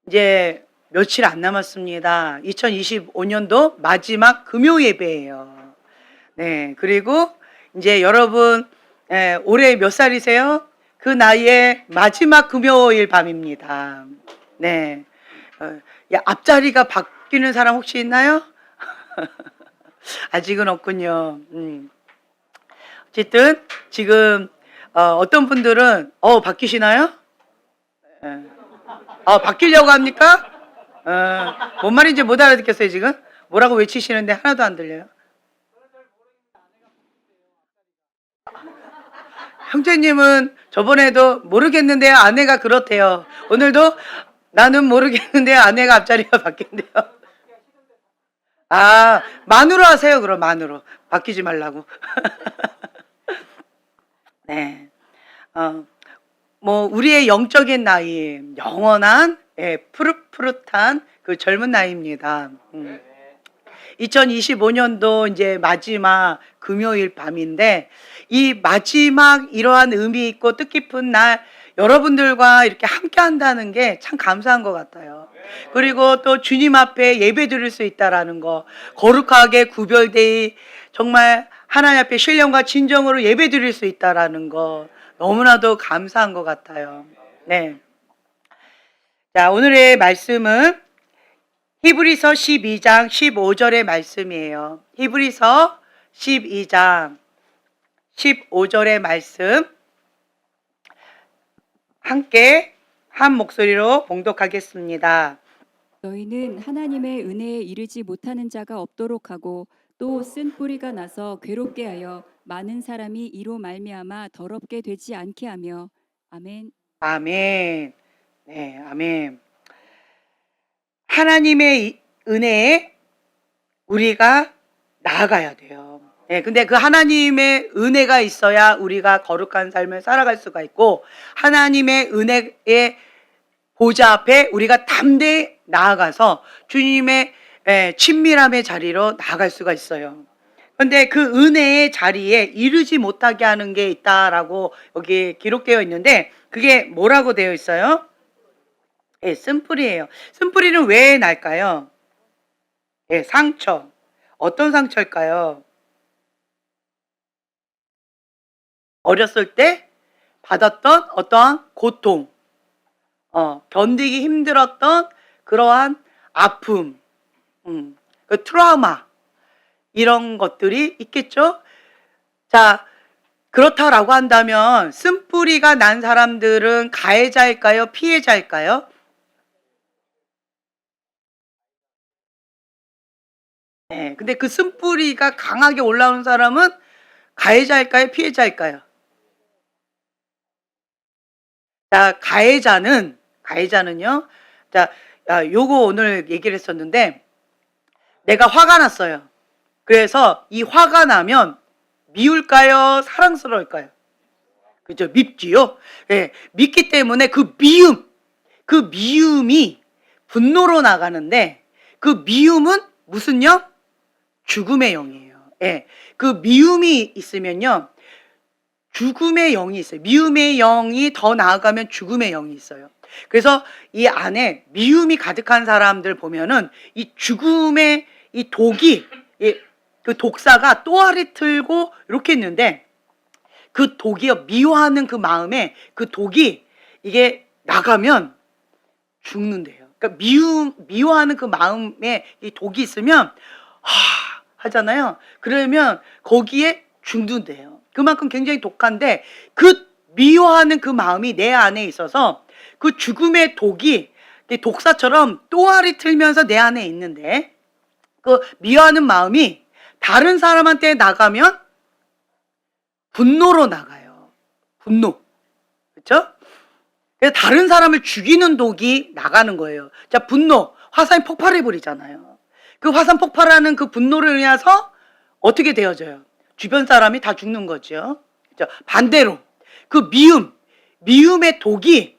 이제 며칠 안 남았습니다. 2025년도 마지막 금요 예배예요. 네, 그리고 이제 여러분 올해 몇 살이세요? 그 나이에 마지막 금요일 밤입니다. 네, 앞자리가 바뀌는 사람 혹시 있나요? 아직은 없군요. 어쨌든 지금 어떤 분들은 바뀌시나요? 바뀌려고 합니까? 뭔 말인지 못 알아듣겠어요, 지금? 뭐라고 외치시는데 하나도 안 들려요. 형제님은 저번에도 모르겠는데요, 아내가 그렇대요. 오늘도 나는 모르겠는데요, 아내가 앞자리가 바뀐대요. 만으로 하세요, 그럼 만으로. 바뀌지 말라고. 네. 우리의 영적인 나이, 영원한, 푸릇푸릇한 그 젊은 나이입니다. 2025년도 이제 마지막 금요일 밤인데, 이 마지막 이러한 의미 있고 뜻깊은 날, 여러분들과 이렇게 함께 한다는 게 참 감사한 것 같아요. 그리고 또 주님 앞에 예배 드릴 수 있다라는 거, 거룩하게 구별되이 정말 하나님 앞에 신령과 진정으로 예배 드릴 수 있다라는 거, 너무나도 감사한 것 같아요. 네. 자, 오늘의 말씀은 히브리서 12장 15절의 말씀이에요. 히브리서 12장 15절의 말씀 함께 한 목소리로 봉독하겠습니다. 너희는 하나님의 은혜에 이르지 못하는 자가 없도록 하고 또 쓴 뿌리가 나서 괴롭게 하여 많은 사람이 이로 말미암아 더럽게 되지 않게 하며. 아멘. 아멘. 네, 아멘. 하나님의 은혜에 우리가 나아가야 돼요. 네, 근데 그 하나님의 은혜가 있어야 우리가 거룩한 삶을 살아갈 수가 있고, 하나님의 은혜의 보좌 앞에 우리가 담대히 나아가서 주님의 친밀함의 자리로 나아갈 수가 있어요. 그런데 그 은혜의 자리에 이르지 못하게 하는 게 있다라고 여기 기록되어 있는데, 그게 뭐라고 되어 있어요? 쓴뿌리예요. 쓴뿌리는 왜 날까요? 상처. 어떤 상처일까요? 어렸을 때 받았던 어떠한 고통, 견디기 힘들었던 그러한 아픔, 그 트라우마, 이런 것들이 있겠죠? 자, 그렇다라고 한다면 쓴뿌리가 난 사람들은 가해자일까요? 피해자일까요? 네, 근데 그 쓴뿌리가 강하게 올라오는 사람은 가해자일까요? 피해자일까요? 자, 가해자는요. 자, 요거 오늘 얘기를 했었는데, 내가 화가 났어요. 그래서 이 화가 나면 미울까요? 사랑스러울까요? 그죠? 밉지요? 네, 밉기 때문에 그 미움이 분노로 나가는데, 그 미움은 무슨 영? 죽음의 영이에요. 예, 그 미움이 있으면요, 죽음의 영이 있어요. 미움의 영이 더 나아가면 죽음의 영이 있어요. 그래서 이 안에 미움이 가득한 사람들 보면은 이 죽음의 이 독이, 그 독사가 또아리 틀고 이렇게 있는데, 그 독이요, 미워하는 그 마음에 그 독이 이게 나가면 죽는데요. 그러니까 미워하는 그 마음에 이 독이 있으면 하잖아요. 그러면 거기에 죽는데요. 그만큼 굉장히 독한데, 그 미워하는 그 마음이 내 안에 있어서 그 죽음의 독이 독사처럼 또아리 틀면서 내 안에 있는데, 그 미워하는 마음이 다른 사람한테 나가면 분노로 나가요. 분노. 그렇죠? 그래서 다른 사람을 죽이는 독이 나가는 거예요. 자, 분노. 화산이 폭발해 버리잖아요. 그 화산 폭발하는 그 분노를 인해서 어떻게 되어져요? 주변 사람이 다 죽는 거죠. 그렇죠? 반대로 그 미움의 독이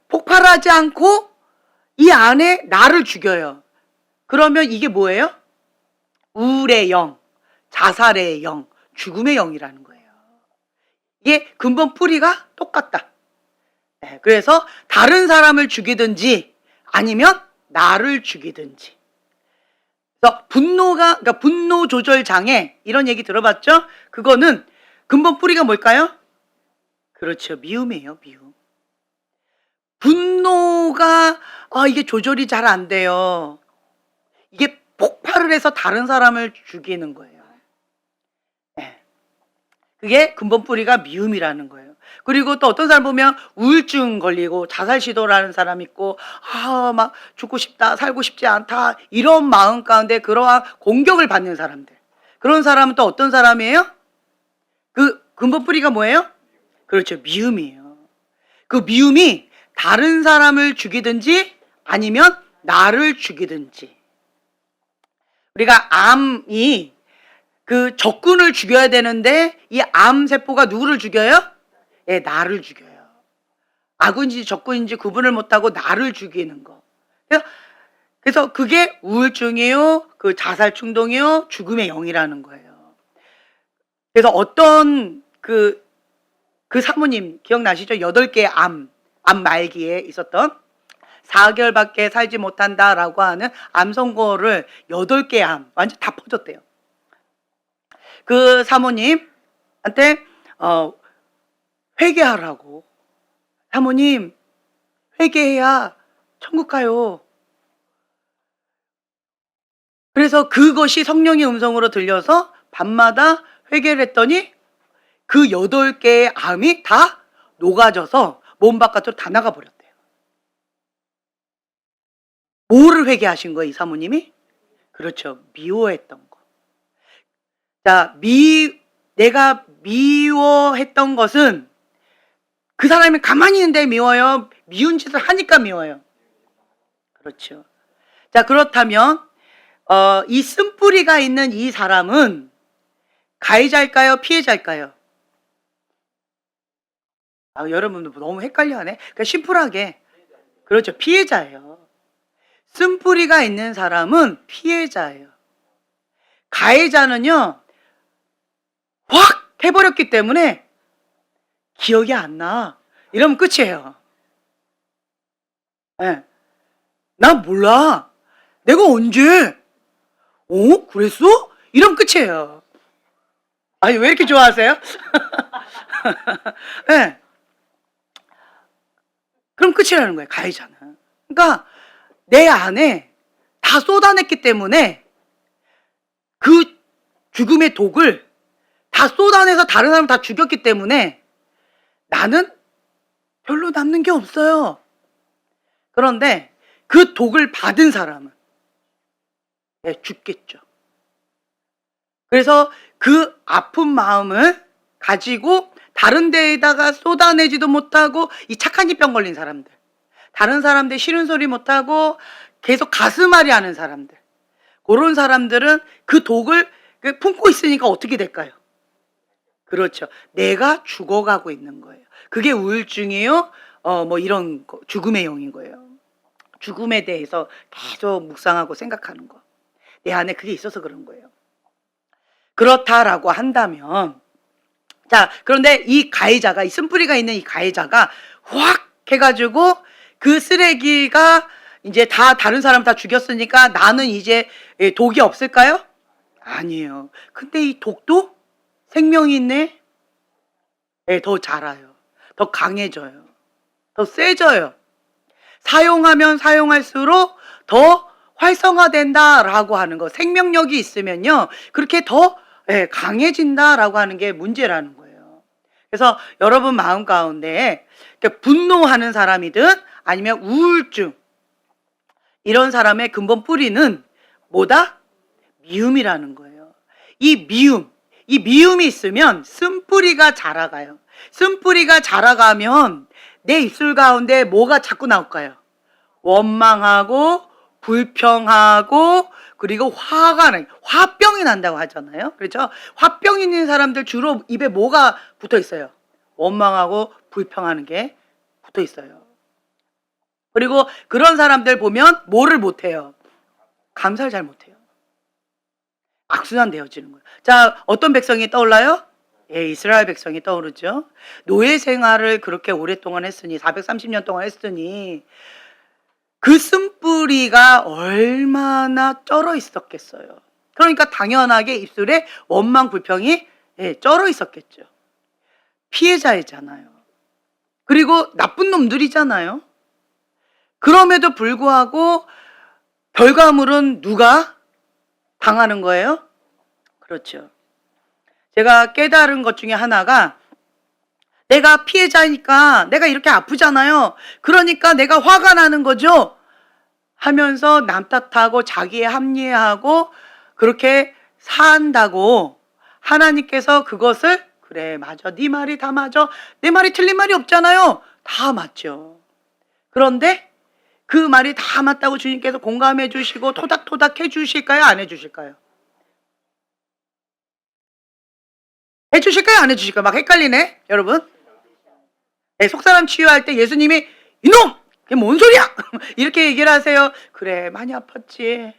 폭발하지 않고 이 안에 나를 죽여요. 그러면 이게 뭐예요? 우울의 영, 자살의 영, 죽음의 영이라는 거예요. 이게 근본 뿌리가 똑같다. 네, 그래서 다른 사람을 죽이든지 아니면 나를 죽이든지. 그래서 그러니까 분노 조절 장애, 이런 얘기 들어봤죠? 그거는 근본 뿌리가 뭘까요? 그렇죠. 미움이에요, 미움. 분노가, 이게 조절이 잘 안 돼요. 이게 폭발을 해서 다른 사람을 죽이는 거예요. 네. 그게 근본 뿌리가 미움이라는 거예요. 그리고 또 어떤 사람 보면 우울증 걸리고 자살 시도를 하는 사람 있고, 막 죽고 싶다, 살고 싶지 않다, 이런 마음 가운데 그러한 공격을 받는 사람들. 그런 사람은 또 어떤 사람이에요? 그 근본 뿌리가 뭐예요? 그렇죠. 미움이에요. 그 미움이 다른 사람을 죽이든지 아니면 나를 죽이든지. 우리가 암이 그 적군을 죽여야 되는데 이 암세포가 누구를 죽여요? 예, 나를 죽여요. 악인지 적군인지 구분을 못하고 나를 죽이는 거. 그래서 그게 우울증이에요, 그 자살 충동이요, 죽음의 영이라는 거예요. 그래서 어떤 그 사모님 기억나시죠? 8개의 암 말기에 있었던 4개월밖에 살지 못한다라고 하는 암 선고를 8개의 암 완전 다 퍼졌대요. 그 사모님한테 회개하라고. 사모님, 회개해야 천국 가요. 그래서 그것이 성령의 음성으로 들려서 밤마다 회개를 했더니 그 8개의 암이 다 녹아져서 몸 바깥으로 다 나가버렸대요. 뭐를 회개하신 거예요, 이 사모님이? 그렇죠. 미워했던 거. 자, 내가 미워했던 것은 그 사람이 가만히 있는데 미워요? 미운 짓을 하니까 미워요? 그렇죠. 자, 그렇다면 이 쓴뿌리가 있는 이 사람은 가해자일까요? 피해자일까요? 여러분들 너무 헷갈려하네. 그러니까 심플하게. 그렇죠. 피해자예요. 쓴뿌리가 있는 사람은 피해자예요. 가해자는요, 확 해버렸기 때문에 기억이 안 나. 이러면 끝이에요. 네. 난 몰라. 내가 언제? 그랬어? 이러면 끝이에요. 아니, 왜 이렇게 좋아하세요? 네. 그럼 끝이라는 거예요, 가해자는. 그러니까 내 안에 다 쏟아냈기 때문에 그 죽음의 독을 다 쏟아내서 다른 사람 다 죽였기 때문에 나는 별로 남는 게 없어요. 그런데 그 독을 받은 사람은 죽겠죠. 그래서 그 아픈 마음을 가지고 다른 데에다가 쏟아내지도 못하고, 이 착한 이병 걸린 사람들, 다른 사람들 싫은 소리 못하고 계속 가슴앓이 하는 사람들, 그런 사람들은 그 독을 품고 있으니까 어떻게 될까요? 그렇죠. 내가 죽어가고 있는 거예요. 그게 우울증이에요. 이런 거, 죽음의 영인 거예요. 죽음에 대해서 계속 묵상하고 생각하는 거. 내 안에 그게 있어서 그런 거예요. 그렇다라고 한다면, 자, 그런데 이 가해자가, 이 쓴뿌리가 있는 이 가해자가 확 해가지고 그 쓰레기가 이제 다 다른 사람 다 죽였으니까 나는 이제 독이 없을까요? 아니에요. 근데 이 독도 생명이 있네. 더 자라요. 더 강해져요. 더 세져요. 사용하면 사용할수록 더 활성화된다라고 하는 거. 생명력이 있으면요, 그렇게 더 강해진다라고 하는 게 문제라는 거예요. 그래서 여러분 마음 가운데 분노하는 사람이든 아니면 우울증, 이런 사람의 근본 뿌리는 뭐다? 미움이라는 거예요. 이 미움이 있으면 쓴뿌리가 자라가요. 쓴뿌리가 자라가면 내 입술 가운데 뭐가 자꾸 나올까요? 원망하고 불평하고, 그리고 화병이 난다고 하잖아요. 그렇죠? 화병 있는 사람들 주로 입에 뭐가 붙어 있어요? 원망하고 불평하는 게 붙어 있어요. 그리고 그런 사람들 보면 뭐를 못해요? 감사를 잘 못해요. 악순환 되어지는 거예요. 자, 어떤 백성이 떠올라요? 이스라엘 백성이 떠오르죠. 노예 생활을 그렇게 오랫동안 했으니, 430년 동안 했으니 그 쓴뿌리가 얼마나 쩔어 있었겠어요. 그러니까 당연하게 입술에 원망 불평이 쩔어 있었겠죠. 피해자이잖아요. 그리고 나쁜 놈들이잖아요. 그럼에도 불구하고 결과물은 누가 당하는 거예요? 그렇죠. 제가 깨달은 것 중에 하나가, 내가 피해자니까 내가 이렇게 아프잖아요. 그러니까 내가 화가 나는 거죠. 하면서 남 탓하고 자기에 합리화하고 그렇게 산다고 하나님께서 그것을, 그래 맞아, 네 말이 다 맞아, 내 말이 틀린 말이 없잖아요. 다 맞죠. 그런데 그 말이 다 맞다고 주님께서 공감해 주시고 토닥토닥 해 주실까요? 안 해 주실까요? 해 주실까요? 안 해 주실까요? 막 헷갈리네 여러분. 속사람 치유할 때 예수님이 이놈! 그게 뭔 소리야! 이렇게 얘기를 하세요. 그래 많이 아팠지.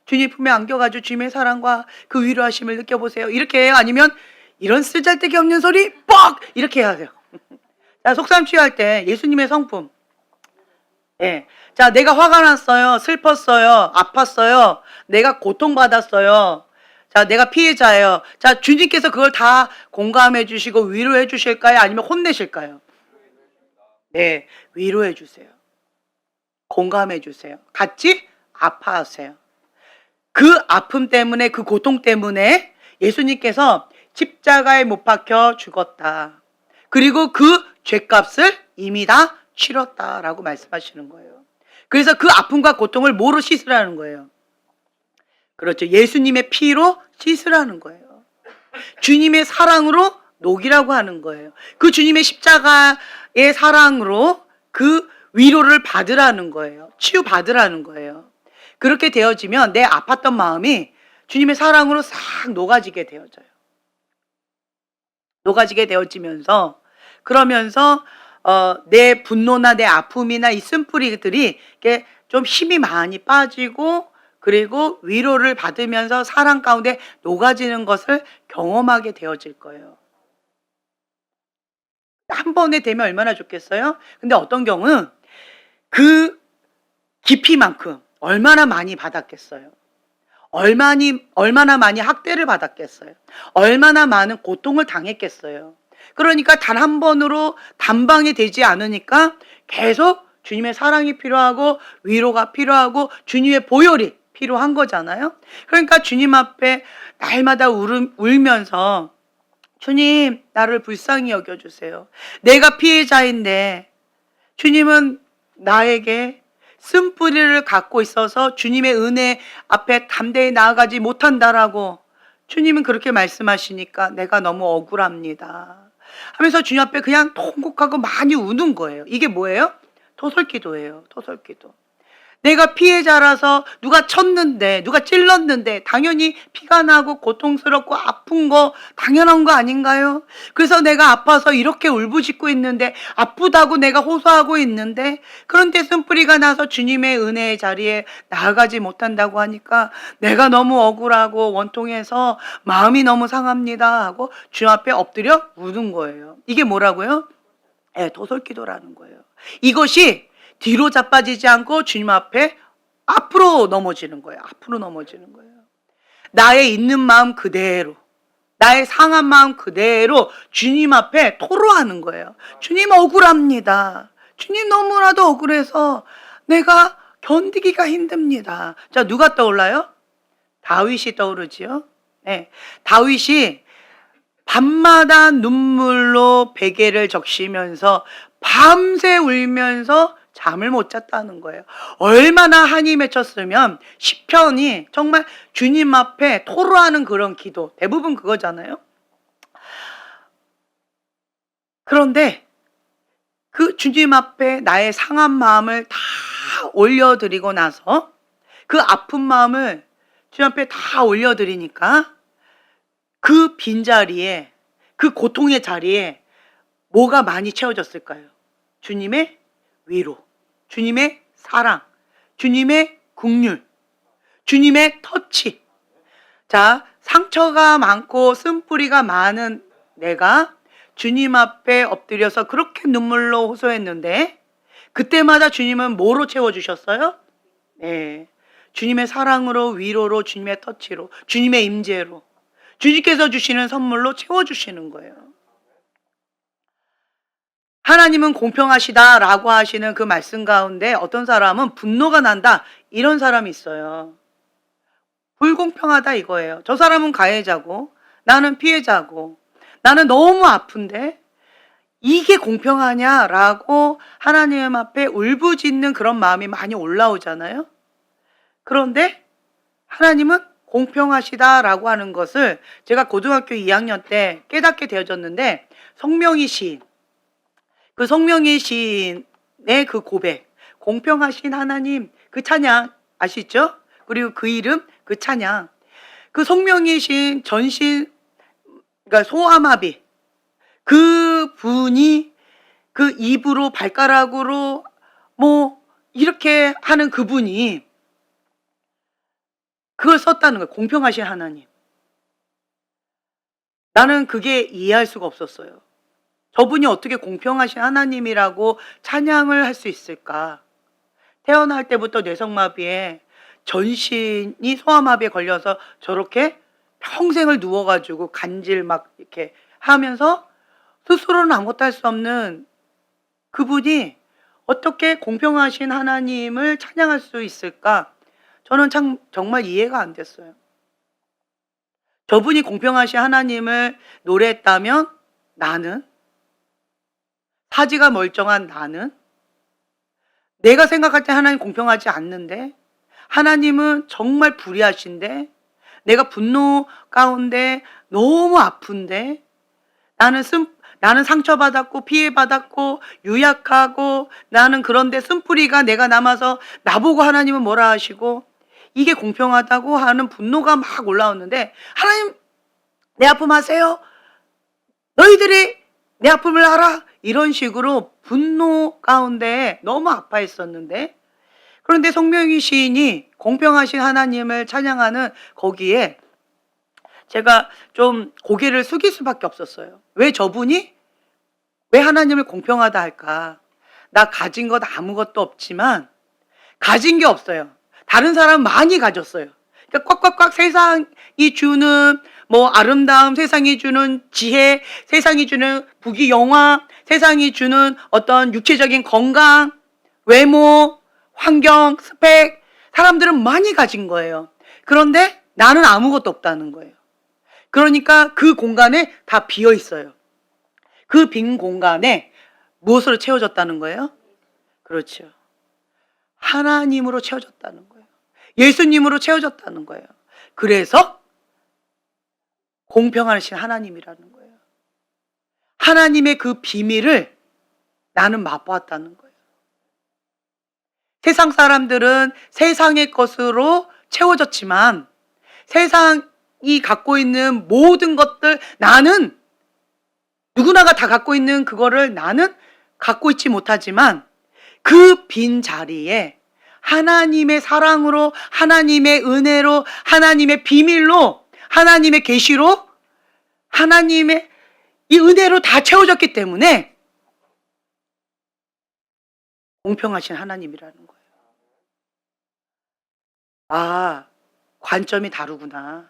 주님 품에 안겨가지고 주님의 사랑과 그 위로하심을 느껴보세요. 이렇게 해요? 아니면 이런 쓰잘데기 없는 소리 뻑! 이렇게 해야 돼요. 자, 속사람 치유할 때 예수님의 성품. 자, 내가 화가 났어요. 슬펐어요. 아팠어요. 내가 고통받았어요. 자, 내가 피해자예요. 자, 주님께서 그걸 다 공감해 주시고 위로해 주실까요? 아니면 혼내실까요? 네, 위로해 주세요. 공감해 주세요. 같이 아파하세요. 그 아픔 때문에, 그 고통 때문에 예수님께서 십자가에 못 박혀 죽었다. 그리고 그 죄값을 이미 다 치렀다라고 말씀하시는 거예요. 그래서 그 아픔과 고통을 뭐로 씻으라는 거예요? 그렇죠. 예수님의 피로 씻으라는 거예요. 주님의 사랑으로 녹이라고 하는 거예요. 그 주님의 십자가의 사랑으로 그 위로를 받으라는 거예요. 치유받으라는 거예요. 그렇게 되어지면 내 아팠던 마음이 주님의 사랑으로 싹 녹아지게 되어져요. 녹아지게 되어지면서, 그러면서 내 분노나 내 아픔이나 이 쓴뿌리들이 이렇게 좀 힘이 많이 빠지고, 그리고 위로를 받으면서 사랑 가운데 녹아지는 것을 경험하게 되어질 거예요. 한 번에 되면 얼마나 좋겠어요? 근데 어떤 경우는 그 깊이만큼 얼마나 많이 받았겠어요? 얼마나 많이 학대를 받았겠어요? 얼마나 많은 고통을 당했겠어요? 그러니까 단 한 번으로 단방이 되지 않으니까 계속 주님의 사랑이 필요하고 위로가 필요하고 주님의 보혈이 필요한 거잖아요. 그러니까 주님 앞에 날마다 울면서, 주님 나를 불쌍히 여겨주세요. 내가 피해자인데 주님은 나에게 쓴뿌리를 갖고 있어서 주님의 은혜 앞에 담대히 나아가지 못한다라고 주님은 그렇게 말씀하시니까 내가 너무 억울합니다 하면서 주님 앞에 그냥 통곡하고 많이 우는 거예요. 이게 뭐예요? 토설기도예요. 토설기도. 내가 피해자라서 누가 쳤는데, 누가 찔렀는데 당연히 피가 나고 고통스럽고 아픈 거 당연한 거 아닌가요? 그래서 내가 아파서 이렇게 울부짖고 있는데, 아프다고 내가 호소하고 있는데, 그런데 쓴뿌리가 나서 주님의 은혜의 자리에 나아가지 못한다고 하니까 내가 너무 억울하고 원통해서 마음이 너무 상합니다 하고 주님 앞에 엎드려 우는 거예요. 이게 뭐라고요? 토설기도라는 거예요. 이것이 뒤로 자빠지지 않고 주님 앞에 앞으로 넘어지는 거예요. 앞으로 넘어지는 거예요. 나의 있는 마음 그대로, 나의 상한 마음 그대로 주님 앞에 토로하는 거예요. 주님 억울합니다. 주님 너무나도 억울해서 내가 견디기가 힘듭니다. 자, 누가 떠올라요? 다윗이 떠오르지요. 다윗이 밤마다 눈물로 베개를 적시면서 밤새 울면서 잠을 못 잤다는 거예요. 얼마나 한이 맺혔으면 시편이 정말 주님 앞에 토로하는 그런 기도, 대부분 그거잖아요. 그런데 그 주님 앞에 나의 상한 마음을 다 올려드리고 나서 그 아픈 마음을 주님 앞에 다 올려드리니까 그 빈자리에, 그 고통의 자리에 뭐가 많이 채워졌을까요? 주님의 위로, 주님의 사랑, 주님의 긍휼, 주님의 터치. 자, 상처가 많고 쓴뿌리가 많은 내가 주님 앞에 엎드려서 그렇게 눈물로 호소했는데 그때마다 주님은 뭐로 채워주셨어요? 네. 주님의 사랑으로, 위로로, 주님의 터치로, 주님의 임재로, 주님께서 주시는 선물로 채워주시는 거예요. 하나님은 공평하시다라고 하시는 그 말씀 가운데 어떤 사람은 분노가 난다 이런 사람이 있어요. 불공평하다 이거예요. 저 사람은 가해자고 나는 피해자고 나는 너무 아픈데 이게 공평하냐라고 하나님 앞에 울부짖는 그런 마음이 많이 올라오잖아요. 그런데 하나님은 공평하시다라고 하는 것을 제가 고등학교 2학년 때 깨닫게 되어졌는데, 성명이 시인, 그 성명이 시인의 그 고백, 공평하신 하나님, 그 찬양 아시죠? 그리고 그 이름, 그 찬양, 그 성명이 시인 전신, 그러니까 소아마비, 그 분이 그 입으로 발가락으로 뭐 이렇게 하는 그분이 그걸 썼다는 거예요. 공평하신 하나님. 나는 그게 이해할 수가 없었어요. 저분이 어떻게 공평하신 하나님이라고 찬양을 할 수 있을까? 태어날 때부터 뇌성마비에 전신이 소아마비에 걸려서 저렇게 평생을 누워가지고 간질 막 이렇게 하면서 스스로는 아무것도 할 수 없는 그분이 어떻게 공평하신 하나님을 찬양할 수 있을까? 저는 참 정말 이해가 안 됐어요. 저분이 공평하신 하나님을 노래했다면 나는, 사지가 멀쩡한 나는, 내가 생각할 때 하나님 공평하지 않는데, 하나님은 정말 불의하신데, 내가 분노 가운데 너무 아픈데, 나는 상처받았고 피해받았고 유약하고 나는 그런데 쓴뿌리가 내가 남아서 나보고 하나님은 뭐라 하시고, 이게 공평하다고 하는 분노가 막 올라오는데, 하나님 내 아픔 아세요? 너희들이 내 아픔을 알아? 이런 식으로 분노 가운데 너무 아파했었는데, 그런데 성명이 시인이 공평하신 하나님을 찬양하는 거기에 제가 좀 고개를 숙일 수밖에 없었어요. 왜 저분이 왜 하나님을 공평하다 할까? 나 가진 것 아무것도 없지만 가진 게 없어요. 다른 사람 많이 가졌어요. 그러니까 꽉꽉꽉 세상이 주는 뭐 아름다움, 세상이 주는 지혜, 세상이 주는 부귀영화, 세상이 주는 어떤 육체적인 건강, 외모, 환경, 스펙, 사람들은 많이 가진 거예요. 그런데 나는 아무것도 없다는 거예요. 그러니까 그 공간에 다 비어 있어요. 그 빈 공간에 무엇으로 채워졌다는 거예요? 그렇죠. 하나님으로 채워졌다는 거예요. 예수님으로 채워졌다는 거예요. 그래서 공평하신 하나님이라는 거예요. 하나님의 그 비밀을 나는 맛보았다는 거예요. 세상 사람들은 세상의 것으로 채워졌지만 세상이 갖고 있는 모든 것들, 나는 누구나가 다 갖고 있는 그거를 나는 갖고 있지 못하지만 그 빈 자리에 하나님의 사랑으로, 하나님의 은혜로, 하나님의 비밀로, 하나님의 계시로, 하나님의 이 은혜로 다 채워졌기 때문에 공평하신 하나님이라는 거예요. 아, 관점이 다르구나.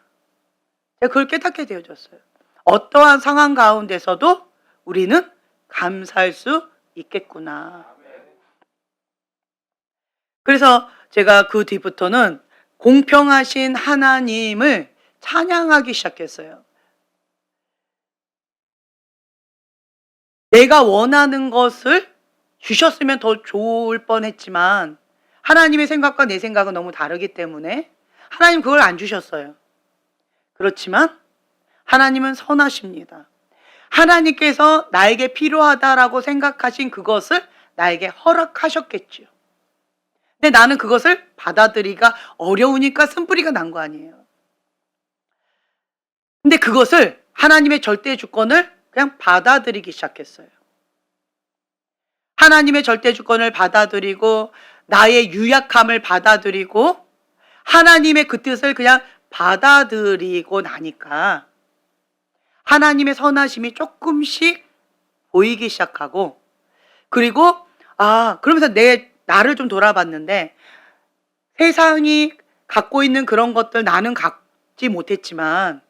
제가 그걸 깨닫게 되어졌어요. 어떠한 상황 가운데서도 우리는 감사할 수 있겠구나. 그래서 제가 그 뒤부터는 공평하신 하나님을 찬양하기 시작했어요. 내가 원하는 것을 주셨으면 더 좋을 뻔했지만 하나님의 생각과 내 생각은 너무 다르기 때문에 하나님 그걸 안 주셨어요. 그렇지만 하나님은 선하십니다. 하나님께서 나에게 필요하다라고 생각하신 그것을 나에게 허락하셨겠죠. 근데 나는 그것을 받아들이기가 어려우니까 쓴뿌리가 난 거 아니에요. 근데 그것을 하나님의 절대 주권을 그냥 받아들이기 시작했어요. 하나님의 절대 주권을 받아들이고 나의 유약함을 받아들이고 하나님의 그 뜻을 그냥 받아들이고 나니까 하나님의 선하심이 조금씩 보이기 시작하고, 그리고 그러면서 나를 좀 돌아봤는데 세상이 갖고 있는 그런 것들 나는 갖지 못했지만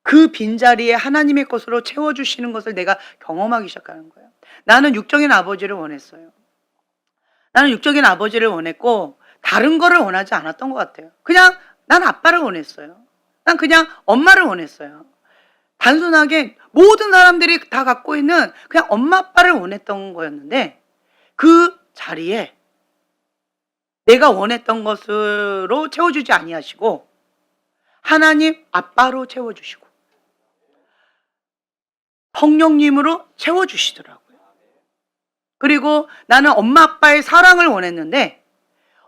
그 빈자리에 하나님의 것으로 채워주시는 것을 내가 경험하기 시작하는 거예요. 나는 육적인 아버지를 원했어요. 나는 육적인 아버지를 원했고 다른 거를 원하지 않았던 것 같아요. 그냥 난 아빠를 원했어요. 난 그냥 엄마를 원했어요. 단순하게 모든 사람들이 다 갖고 있는 그냥 엄마 아빠를 원했던 거였는데 그 자리에 내가 원했던 것으로 채워주지 아니하시고 하나님 아빠로 채워주시고 성령님으로 채워주시더라고요. 그리고 나는 엄마 아빠의 사랑을 원했는데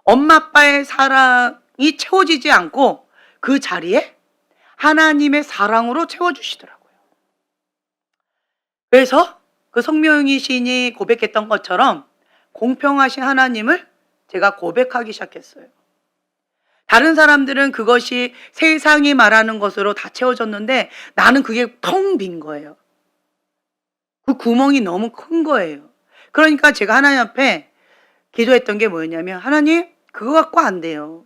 엄마 아빠의 사랑이 채워지지 않고 그 자리에 하나님의 사랑으로 채워주시더라고요. 그래서 그 성명희 시인이 고백했던 것처럼 공평하신 하나님을 제가 고백하기 시작했어요. 다른 사람들은 그것이 세상이 말하는 것으로 다 채워졌는데 나는 그게 텅 빈 거예요. 그 구멍이 너무 큰 거예요. 그러니까 제가 하나님 앞에 기도했던 게 뭐였냐면 하나님 그거 갖고 안 돼요.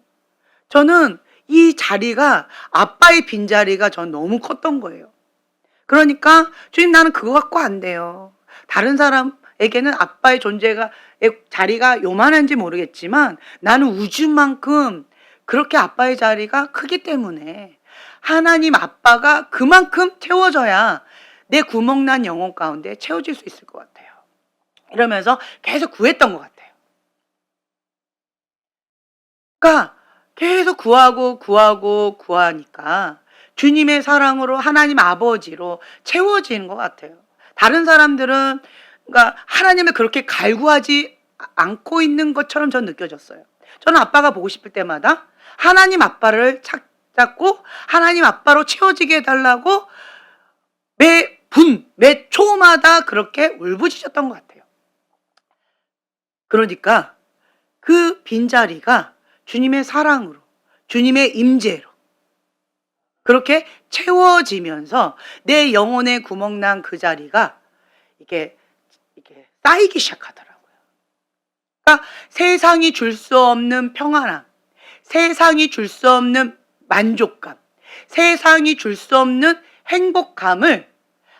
저는 이 자리가 아빠의 빈자리가 전 너무 컸던 거예요. 그러니까 주님 나는 그거 갖고 안 돼요. 다른 사람에게는 아빠의 존재가 자리가 요만한지 모르겠지만 나는 우주만큼 그렇게 아빠의 자리가 크기 때문에 하나님 아빠가 그만큼 채워져야 내 구멍난 영혼 가운데 채워질 수 있을 것 같아요. 이러면서 계속 구했던 것 같아요. 그러니까 계속 구하니까 주님의 사랑으로 하나님 아버지로 채워지는 것 같아요. 다른 사람들은 그러니까 하나님을 그렇게 갈구하지 않고 있는 것처럼 저는 느껴졌어요. 저는 아빠가 보고 싶을 때마다 하나님 아빠를 찾고 하나님 아빠로 채워지게 해달라고 매 초마다 그렇게 울부짖었던 것 같아요. 그러니까 그 빈자리가 주님의 사랑으로 주님의 임재로 그렇게 채워지면서 내 영혼의 구멍난 그 자리가 이렇게 쌓이기 시작하더라고요. 그러니까 세상이 줄 수 없는 평안함, 세상이 줄 수 없는 만족감, 세상이 줄 수 없는 행복감을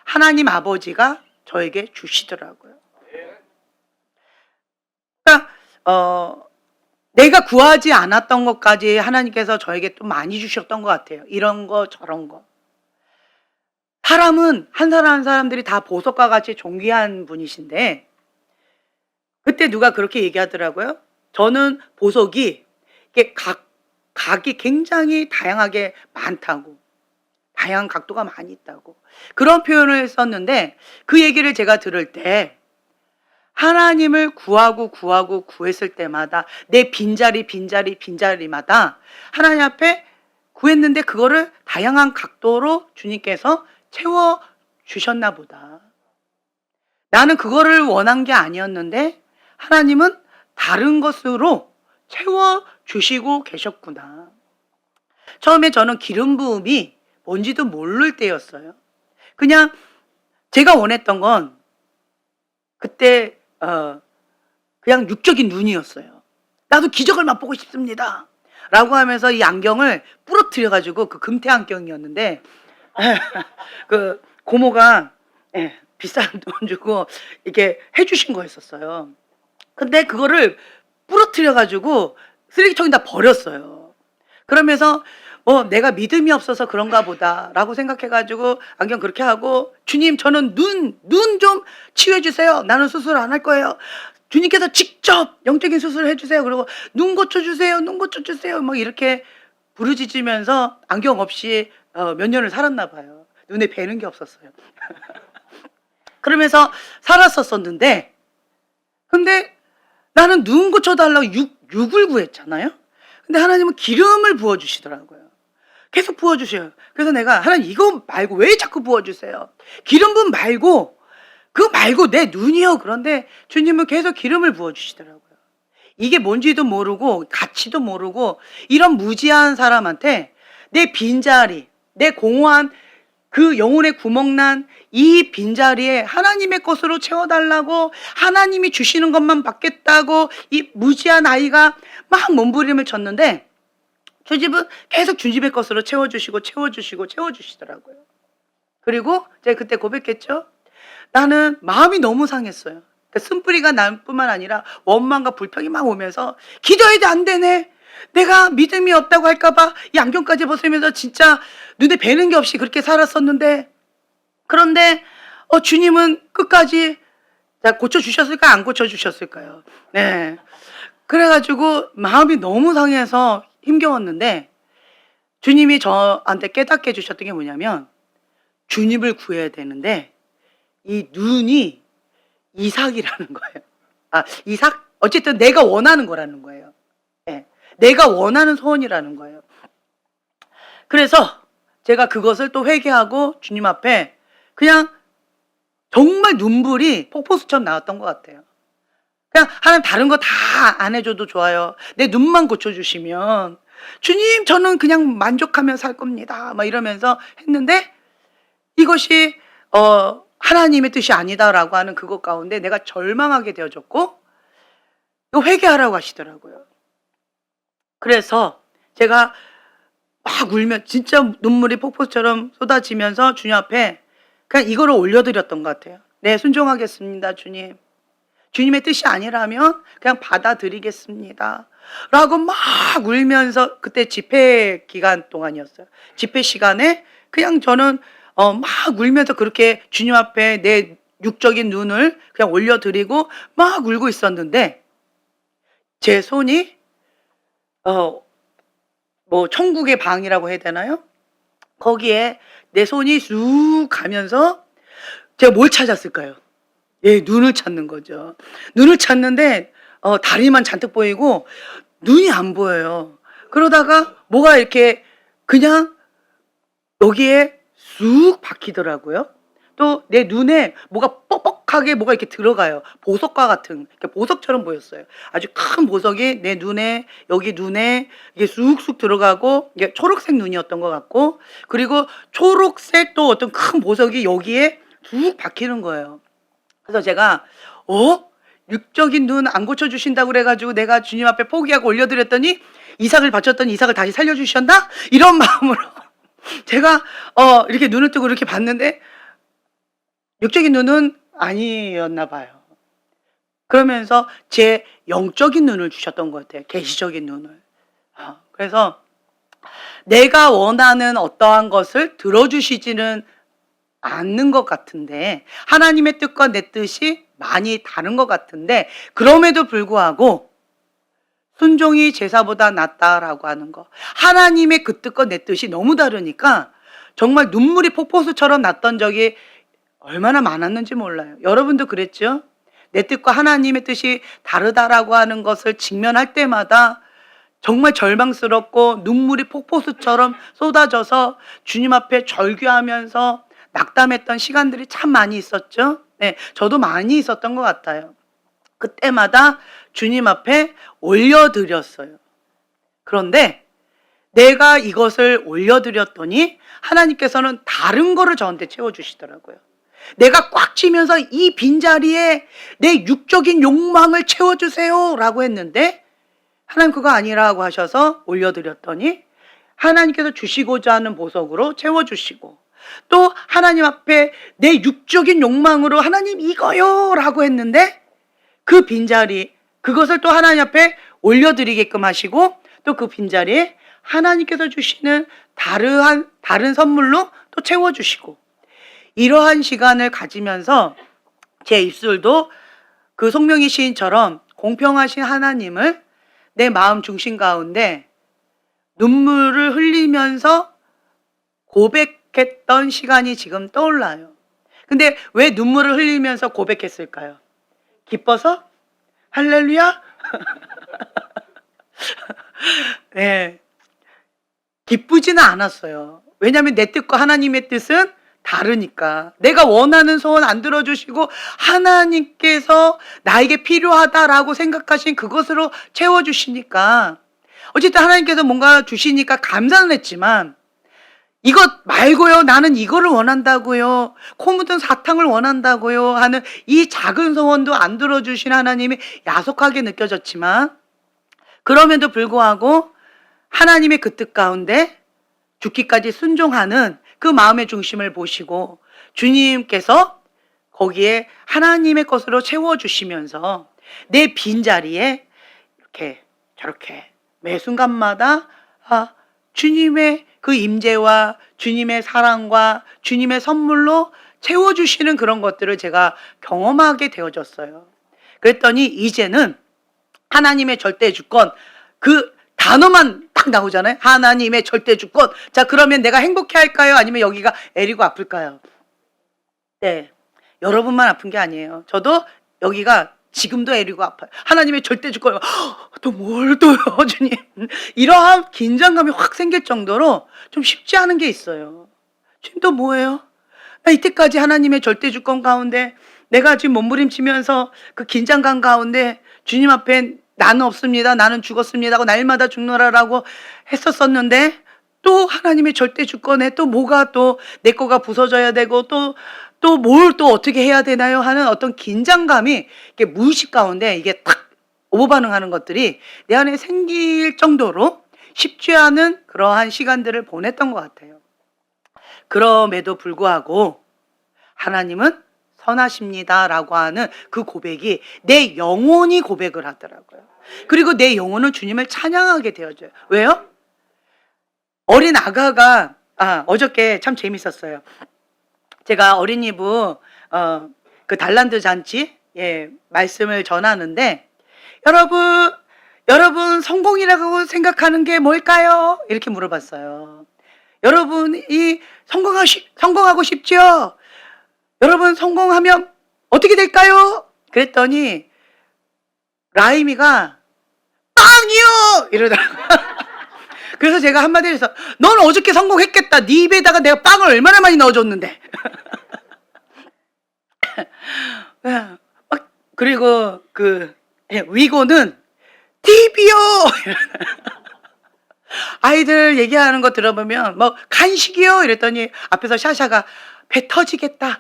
하나님 아버지가 저에게 주시더라고요. 그러니까 내가 구하지 않았던 것까지 하나님께서 저에게 또 많이 주셨던 것 같아요. 이런 거 저런 거. 사람은 한 사람 한 사람들이 다 보석과 같이 존귀한 분이신데 그때 누가 그렇게 얘기하더라고요. 저는 보석이 이게 각이 굉장히 다양하게 많다고, 다양한 각도가 많이 있다고 그런 표현을 썼는데 그 얘기를 제가 들을 때 하나님을 구했을 때마다 내 빈자리마다 하나님 앞에 구했는데 그거를 다양한 각도로 주님께서 채워주셨나 보다. 나는 그거를 원한 게 아니었는데 하나님은 다른 것으로 채워주시고 계셨구나. 처음에 저는 기름 부음이 뭔지도 모를 때였어요. 그냥 제가 원했던 건 그때 그냥 육적인 눈이었어요. 나도 기적을 맛보고 싶습니다. 라고 하면서 이 안경을 부러뜨려가지고 그 금태 안경이었는데 그 고모가 비싼 돈 주고 이렇게 해주신 거였었어요. 근데 그거를 부러뜨려가지고 쓰레기통에다 버렸어요. 그러면서 내가 믿음이 없어서 그런가 보다라고 생각해가지고 안경 그렇게 하고 주님 저는 눈 좀 치유해주세요. 나는 수술 안 할 거예요. 주님께서 직접 영적인 수술을 해주세요. 그리고 눈 고쳐주세요. 막 이렇게 부르짖으면서 안경 없이 몇 년을 살았나 봐요. 눈에 뵈는 게 없었어요. 그러면서 살았었는데 근데 나는 눈 고쳐달라고 육을 구했잖아요. 근데 하나님은 기름을 부어주시더라고요. 계속 부어주셔요. 그래서 내가 하나님 이거 말고 왜 자꾸 부어주세요? 기름 부음 말고 그거 말고 내 눈이요. 그런데 주님은 계속 기름을 부어주시더라고요. 이게 뭔지도 모르고 가치도 모르고 이런 무지한 사람한테 내 빈자리, 내 공허한 그 영혼의 구멍난 이 빈자리에 하나님의 것으로 채워달라고, 하나님이 주시는 것만 받겠다고 이 무지한 아이가 막 몸부림을 쳤는데, 주집은 계속 주집의 것으로 채워주시더라고요. 그리고 제가 그때 고백했죠. 나는 마음이 너무 상했어요. 그러니까 쓴뿌리가 날 뿐만 아니라 원망과 불평이 막 오면서 기도해도 안 되네. 내가 믿음이 없다고 할까봐 이 안경까지 벗으면서 진짜 눈에 뵈는 게 없이 그렇게 살았었는데, 그런데 주님은 끝까지 고쳐주셨을까 안 고쳐주셨을까요? 네. 그래가지고 마음이 너무 상해서 힘겨웠는데, 주님이 저한테 깨닫게 해주셨던 게 뭐냐면, 주님을 구해야 되는데 이 눈이 이삭이라는 거예요. 이삭? 어쨌든 내가 원하는 거라는 거예요. 네. 내가 원하는 소원이라는 거예요. 그래서 제가 그것을 또 회개하고 주님 앞에 그냥 정말 눈물이 폭포수처럼 나왔던 것 같아요. 그냥 하나님 다른 거 다 안 해줘도 좋아요. 내 눈만 고쳐주시면 주님 저는 그냥 만족하며 살 겁니다. 막 이러면서 했는데, 이것이 하나님의 뜻이 아니다라고 하는 그것 가운데 내가 절망하게 되어졌고, 이거 회개하라고 하시더라고요. 그래서 제가 막 울면 진짜 눈물이 폭포처럼 쏟아지면서 주님 앞에 그냥 이거를 올려드렸던 것 같아요. 네, 순종하겠습니다, 주님. 주님의 뜻이 아니라면 그냥 받아들이겠습니다. 라고 막 울면서, 그때 집회 기간 동안이었어요. 집회 시간에 그냥 저는 막 울면서 그렇게 주님 앞에 내 육적인 눈을 그냥 올려드리고 막 울고 있었는데, 제 손이 뭐 천국의 방이라고 해야 되나요? 거기에 내 손이 쑥 가면서 제가 뭘 찾았을까요? 예, 눈을 찾는 거죠. 눈을 찾는데 다리만 잔뜩 보이고 눈이 안 보여요. 그러다가 뭐가 이렇게 그냥 여기에 쑥 박히더라고요. 또 내 눈에 뭐가 뻑뻑하게 뭐가 이렇게 들어가요. 보석과 같은, 보석처럼 보였어요. 아주 큰 보석이 내 눈에, 여기 눈에 이게 쑥쑥 들어가고, 이게 초록색 눈이었던 것 같고, 그리고 초록색 또 어떤 큰 보석이 여기에 쑥 박히는 거예요. 그래서 제가 육적인 눈 안 고쳐주신다고 그래가지고 내가 주님 앞에 포기하고 올려드렸더니 이삭을 바쳤더니 이삭을 다시 살려주셨나? 이런 마음으로 제가 이렇게 눈을 뜨고 이렇게 봤는데 육적인 눈은 아니었나 봐요. 그러면서 제 영적인 눈을 주셨던 것 같아요. 계시적인 눈을. 그래서 내가 원하는 어떠한 것을 들어주시지는 않는 것 같은데, 하나님의 뜻과 내 뜻이 많이 다른 것 같은데, 그럼에도 불구하고 순종이 제사보다 낫다라고 하는 거, 하나님의 그 뜻과 내 뜻이 너무 다르니까 정말 눈물이 폭포수처럼 났던 적이 얼마나 많았는지 몰라요. 여러분도 그랬죠? 내 뜻과 하나님의 뜻이 다르다라고 하는 것을 직면할 때마다 정말 절망스럽고 눈물이 폭포수처럼 쏟아져서 주님 앞에 절규하면서 낙담했던 시간들이 참 많이 있었죠. 네, 저도 많이 있었던 것 같아요. 그때마다 주님 앞에 올려드렸어요. 그런데 내가 이것을 올려드렸더니 하나님께서는 다른 거를 저한테 채워주시더라고요. 내가 꽉 쥐면서 이 빈자리에 내 육적인 욕망을 채워주세요 라고 했는데, 하나님 그거 아니라고 하셔서 올려드렸더니 하나님께서 주시고자 하는 보석으로 채워주시고, 또 하나님 앞에 내 육적인 욕망으로 하나님 이거요 라고 했는데 그 빈자리, 그것을 또 하나님 앞에 올려드리게끔 하시고, 또 그 빈자리에 하나님께서 주시는 다른 선물로 또 채워주시고, 이러한 시간을 가지면서 제 입술도 그 송명희 시인처럼 공평하신 하나님을 내 마음 중심 가운데 눈물을 흘리면서 고백했던 시간이 지금 떠올라요. 근데 왜 눈물을 흘리면서 고백했을까요? 기뻐서? 할렐루야? 네. 기쁘지는 않았어요. 왜냐하면 내 뜻과 하나님의 뜻은 다르니까. 내가 원하는 소원 안 들어주시고 하나님께서 나에게 필요하다라고 생각하신 그것으로 채워주시니까, 어쨌든 하나님께서 뭔가 주시니까 감사는 했지만 이것 말고요. 나는 이거를 원한다고요. 코 묻은 사탕을 원한다고요. 하는 이 작은 소원도 안 들어주신 하나님이 야속하게 느껴졌지만, 그럼에도 불구하고 하나님의 그 뜻 가운데 죽기까지 순종하는 그 마음의 중심을 보시고 주님께서 거기에 하나님의 것으로 채워주시면서 내 빈자리에 이렇게 저렇게 매 순간마다 주님의 그 임재와 주님의 사랑과 주님의 선물로 채워주시는 그런 것들을 제가 경험하게 되어졌어요. 그랬더니 이제는 하나님의 절대 주권, 그 단어만 딱 나오잖아요. 하나님의 절대 주권. 자, 그러면 내가 행복해 할까요? 아니면 여기가 애리고 아플까요? 네, 여러분만 아픈 게 아니에요. 저도 여기가 지금도 애리고 아파요. 하나님의 절대 주권, 또 뭘 또요, 주님. 이러한 긴장감이 확 생길 정도로 좀 쉽지 않은 게 있어요. 지금 또 뭐예요? 나 이때까지 하나님의 절대 주권 가운데 내가 지금 몸부림치면서 그 긴장감 가운데 주님 앞에 나는 없습니다, 나는 죽었습니다 하고 날마다 죽노라라고 했었었는데, 또 하나님의 절대 주권에 또 뭐가 또 내 거가 부서져야 되고 또 뭘 또 어떻게 해야 되나요 하는 어떤 긴장감이 이게 무의식 가운데 이게 탁 오버반응하는 것들이 내 안에 생길 정도로 쉽지 않은 그러한 시간들을 보냈던 것 같아요. 그럼에도 불구하고 하나님은 선하십니다라고 하는 그 고백이 내 영혼이 고백을 하더라고요. 그리고 내 영혼은 주님을 찬양하게 되어져요. 왜요? 어린 아가가 어저께 참 재밌었어요. 제가 어린이부 그 달란트 잔치 말씀을 전하는데, 여러분 성공이라고 생각하는 게 뭘까요? 이렇게 물어봤어요. 여러분이 성공하고 싶지요? 여러분 성공하면 어떻게 될까요? 그랬더니 라임이가 빵이요! 이러더라고요. 그래서 제가 한마디 해서, 넌 어저께 성공했겠다. 네 입에다가 내가 빵을 얼마나 많이 넣어줬는데. 그리고 위고는 TV요! 아이들 얘기하는 거 들어보면 뭐 간식이요? 이랬더니 앞에서 샤샤가 배 터지겠다.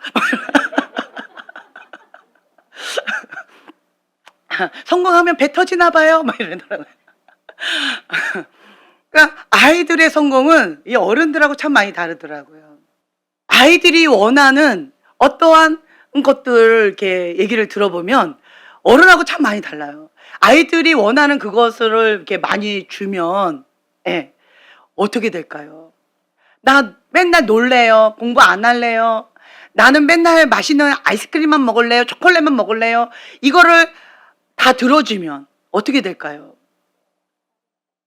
성공하면 배 터지나 봐요. 막 이러더라고요. 그러니까 아이들의 성공은 이 어른들하고 참 많이 다르더라고요. 아이들이 원하는 어떠한 것들을 이렇게 얘기를 들어보면 어른하고 참 많이 달라요. 아이들이 원하는 그것을 이렇게 많이 주면 어떻게 될까요? 나 맨날 놀래요. 공부 안 할래요. 나는 맨날 맛있는 아이스크림만 먹을래요. 초콜릿만 먹을래요. 이거를 다 들어주면 어떻게 될까요?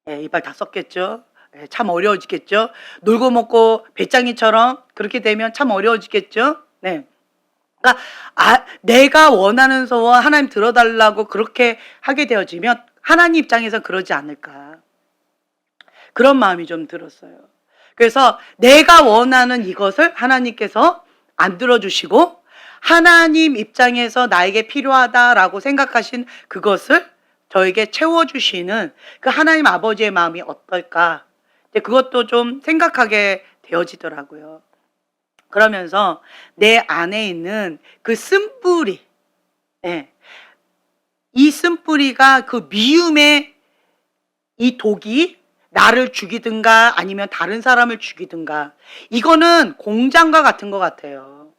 이빨 다 썩겠죠. 참 어려워지겠죠. 놀고 먹고 배짱이처럼 그렇게 되면 참 어려워지겠죠. 네. 그러니까 내가 원하는 소원 하나님 들어달라고 그렇게 하게 되어지면 하나님 입장에서 그러지 않을까, 그런 마음이 좀 들었어요. 그래서 내가 원하는 이것을 하나님께서 안 들어주시고 하나님 입장에서 나에게 필요하다라고 생각하신 그것을 저에게 채워주시는 그 하나님 아버지의 마음이 어떨까, 그것도 좀 생각하게 되어지더라고요. 그러면서 내 안에 있는 그 쓴뿌리, 이 쓴뿌리가 그 미움의 이 독이 나를 죽이든가 아니면 다른 사람을 죽이든가, 이거는 공장과 같은 것 같아요.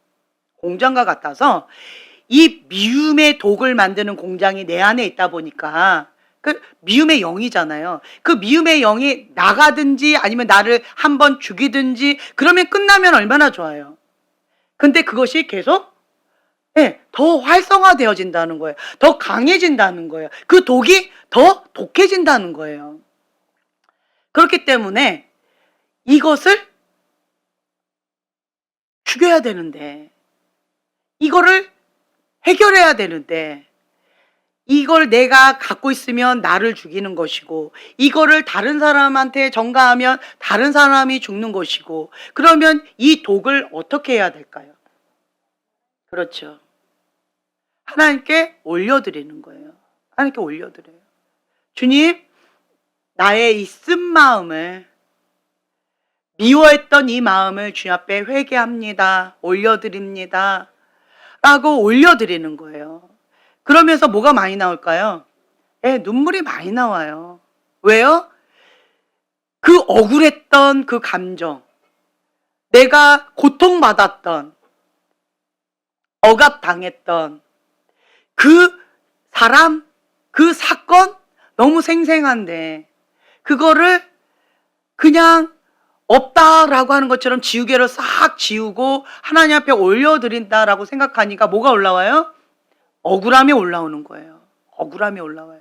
공장과 같아서 이 미움의 독을 만드는 공장이 내 안에 있다 보니까 그 미움의 영이잖아요. 그 미움의 영이 나가든지 아니면 나를 한번 죽이든지 그러면 끝나면 얼마나 좋아요. 근데 그것이 계속 더 활성화되어진다는 거예요. 더 강해진다는 거예요. 그 독이 더 독해진다는 거예요. 그렇기 때문에 이것을 죽여야 되는데, 이거를 해결해야 되는데, 이걸 내가 갖고 있으면 나를 죽이는 것이고, 이거를 다른 사람한테 전가하면 다른 사람이 죽는 것이고, 그러면 이 독을 어떻게 해야 될까요? 그렇죠. 하나님께 올려드리는 거예요. 하나님께 올려드려요. 주님, 나의 이 쓴 마음을 미워했던 이 마음을 주님 앞에 회개합니다. 올려드립니다. 라고 올려드리는 거예요. 그러면서 뭐가 많이 나올까요? 눈물이 많이 나와요. 왜요? 그 억울했던 그 감정, 내가 고통받았던, 억압당했던 그 사람, 그 사건 너무 생생한데 그거를 그냥 없다라고 하는 것처럼 지우개로 싹 지우고 하나님 앞에 올려드린다라고 생각하니까 뭐가 올라와요? 억울함이 올라오는 거예요. 억울함이 올라와요.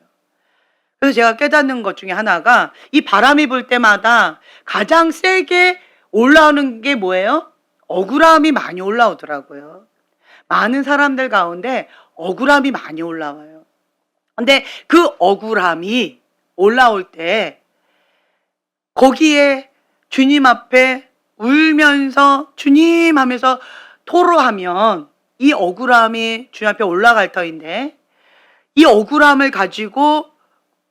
그래서 제가 깨닫는 것 중에 하나가 이 바람이 불 때마다 가장 세게 올라오는 게 뭐예요? 억울함이 많이 올라오더라고요. 많은 사람들 가운데 억울함이 많이 올라와요. 근데 그 억울함이 올라올 때 거기에 주님 앞에 울면서 주님 하면서 토로하면 이 억울함이 주님 앞에 올라갈 터인데 이 억울함을 가지고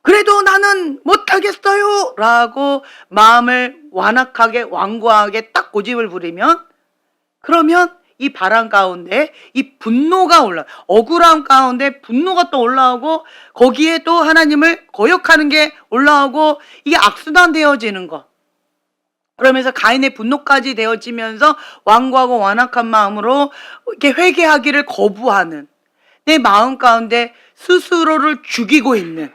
그래도 나는 못하겠어요 라고 마음을 완악하게 완고하게 딱 고집을 부리면 그러면 이 바람 가운데 이 분노가 억울함 가운데 분노가 또 올라오고 거기에 또 하나님을 거역하는 게 올라오고 이게 악순환 되어지는 거. 그러면서 가인의 분노까지 되어지면서 완고하고 완악한 마음으로 이렇게 회개하기를 거부하는 내 마음 가운데 스스로를 죽이고 있는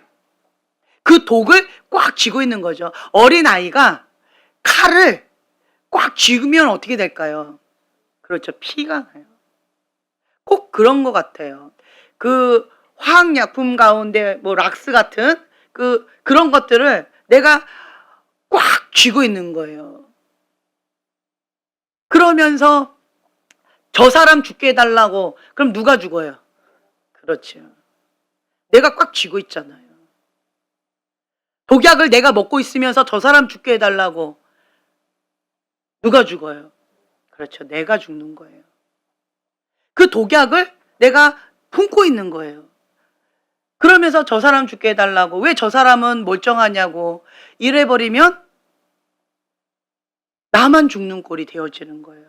그 독을 꽉 쥐고 있는 거죠. 어린아이가 칼을 꽉 쥐면 어떻게 될까요? 그렇죠. 피가 나요. 꼭 그런 것 같아요. 그 화학약품 가운데 뭐 락스 같은 그런 것들을 내가 꽉 쥐고 있는 거예요. 그러면서 저 사람 죽게 해달라고 그럼 누가 죽어요? 그렇죠. 내가 꽉 쥐고 있잖아요. 독약을 내가 먹고 있으면서 저 사람 죽게 해달라고 누가 죽어요? 그렇죠. 내가 죽는 거예요. 그 독약을 내가 품고 있는 거예요. 그러면서 저 사람 죽게 해달라고 왜 저 사람은 멀쩡하냐고 이래버리면 나만 죽는 꼴이 되어지는 거예요.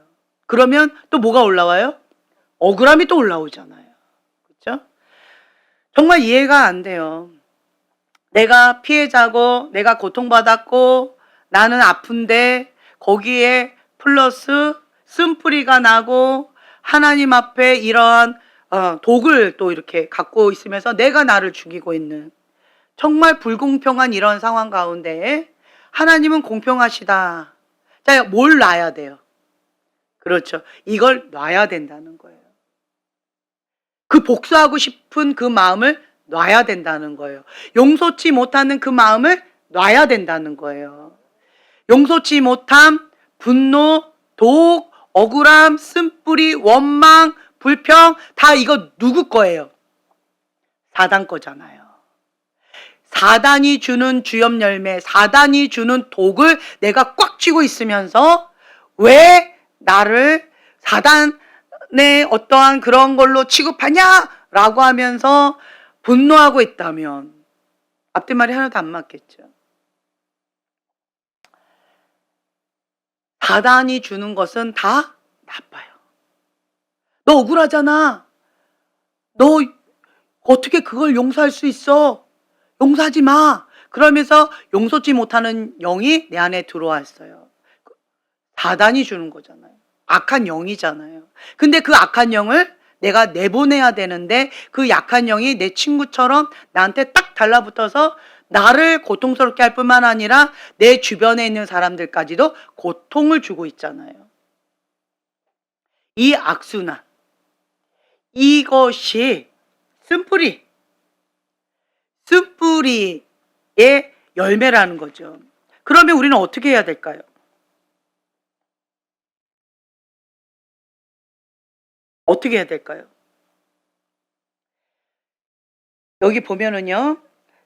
그러면 또 뭐가 올라와요? 억울함이 또 올라오잖아요. 그렇죠? 정말 이해가 안 돼요. 내가 피해자고 내가 고통받았고 나는 아픈데 거기에 플러스 쓴뿌리가 나고 하나님 앞에 이러한 독을 또 이렇게 갖고 있으면서 내가 나를 죽이고 있는 정말 불공평한 이런 상황 가운데 하나님은 공평하시다. 자, 뭘 놔야 돼요? 그렇죠. 이걸 놔야 된다는 거예요. 그 복수하고 싶은 그 마음을 놔야 된다는 거예요. 용서치 못하는 그 마음을 놔야 된다는 거예요. 용서치 못함, 분노, 독, 억울함, 쓴뿌리, 원망, 불평 다 이거 누구 거예요? 사단 거잖아요. 사단이 주는 주염 열매, 사단이 주는 독을 내가 꽉 쥐고 있으면서 왜 나를 사단의 어떠한 그런 걸로 취급하냐라고 하면서 분노하고 있다면 앞뒤 말이 하나도 안 맞겠죠. 사단이 주는 것은 다 나빠요. 너 억울하잖아. 너 어떻게 그걸 용서할 수 있어? 용서하지 마. 그러면서 용서치 못하는 영이 내 안에 들어왔어요. 사단이 주는 거잖아요. 악한 영이잖아요. 근데 그 악한 영을 내가 내보내야 되는데 그 약한 영이 내 친구처럼 나한테 딱 달라붙어서 나를 고통스럽게 할 뿐만 아니라 내 주변에 있는 사람들까지도 고통을 주고 있잖아요. 이 악순환, 이것이 쓴뿌리의 열매라는 거죠. 그러면 우리는 어떻게 해야 될까요? 어떻게 해야 될까요? 여기 보면은요.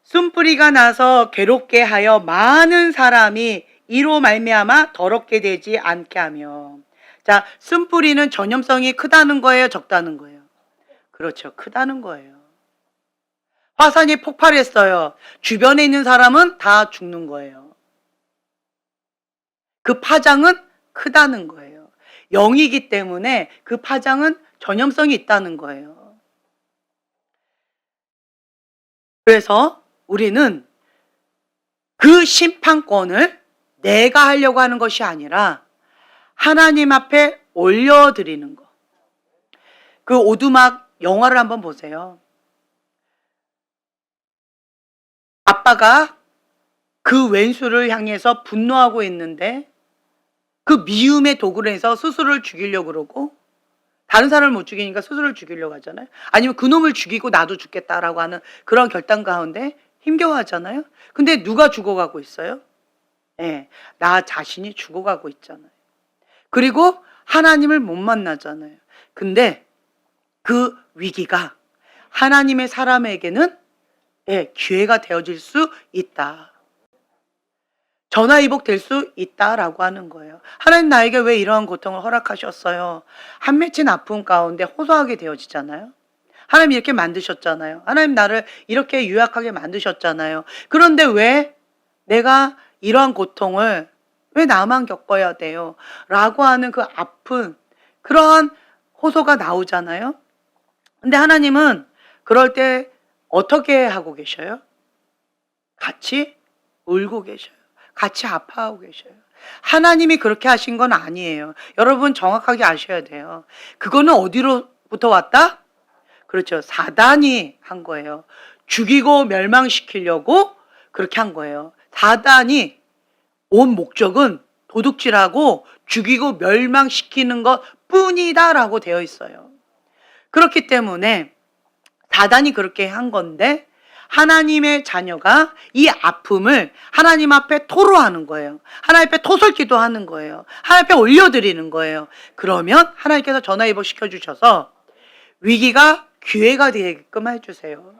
쓴뿌리가 나서 괴롭게 하여 많은 사람이 이로 말미암아 더럽게 되지 않게 하며. 자, 쓴뿌리는 전염성이 크다는 거예요, 적다는 거예요? 그렇죠. 크다는 거예요. 화산이 폭발했어요. 주변에 있는 사람은 다 죽는 거예요. 그 파장은 크다는 거예요. 영이기 때문에 그 파장은 전염성이 있다는 거예요. 그래서 우리는 그 심판권을 내가 하려고 하는 것이 아니라 하나님 앞에 올려드리는 거. 그 오두막 영화를 한번 보세요. 아빠가 그 왼수를 향해서 분노하고 있는데 그 미움의 도구를 해서 스스로를 죽이려고 그러고, 다른 사람을 못 죽이니까 스스로를 죽이려고 하잖아요. 아니면 그놈을 죽이고 나도 죽겠다라고 하는 그런 결단 가운데 힘겨워하잖아요. 근데 누가 죽어가고 있어요? 네, 나 자신이 죽어가고 있잖아요. 그리고 하나님을 못 만나잖아요. 근데 그 위기가 하나님의 사람에게는 기회가 되어질 수 있다. 전화위복 될 수 있다라고 하는 거예요. 하나님 나에게 왜 이러한 고통을 허락하셨어요? 한 맺힌 아픔 가운데 호소하게 되어지잖아요. 하나님 이렇게 만드셨잖아요. 하나님 나를 이렇게 유약하게 만드셨잖아요. 그런데 왜 내가 이러한 고통을 왜 나만 겪어야 돼요? 라고 하는 그 아픈 그러한 호소가 나오잖아요. 근데 하나님은 그럴 때 어떻게 하고 계셔요? 같이 울고 계셔요. 같이 아파하고 계셔요. 하나님이 그렇게 하신 건 아니에요. 여러분 정확하게 아셔야 돼요. 그거는 어디로부터 왔다? 그렇죠. 사단이 한 거예요. 죽이고 멸망시키려고 그렇게 한 거예요. 사단이 온 목적은 도둑질하고 죽이고 멸망시키는 것 뿐이다라고 되어 있어요. 그렇기 때문에 사단이 그렇게 한 건데 하나님의 자녀가 이 아픔을 하나님 앞에 토로하는 거예요. 하나님 앞에 토설기도 하는 거예요. 하나님 앞에 올려드리는 거예요. 그러면 하나님께서 전화위복 시켜주셔서 위기가 기회가 되게끔 해주세요.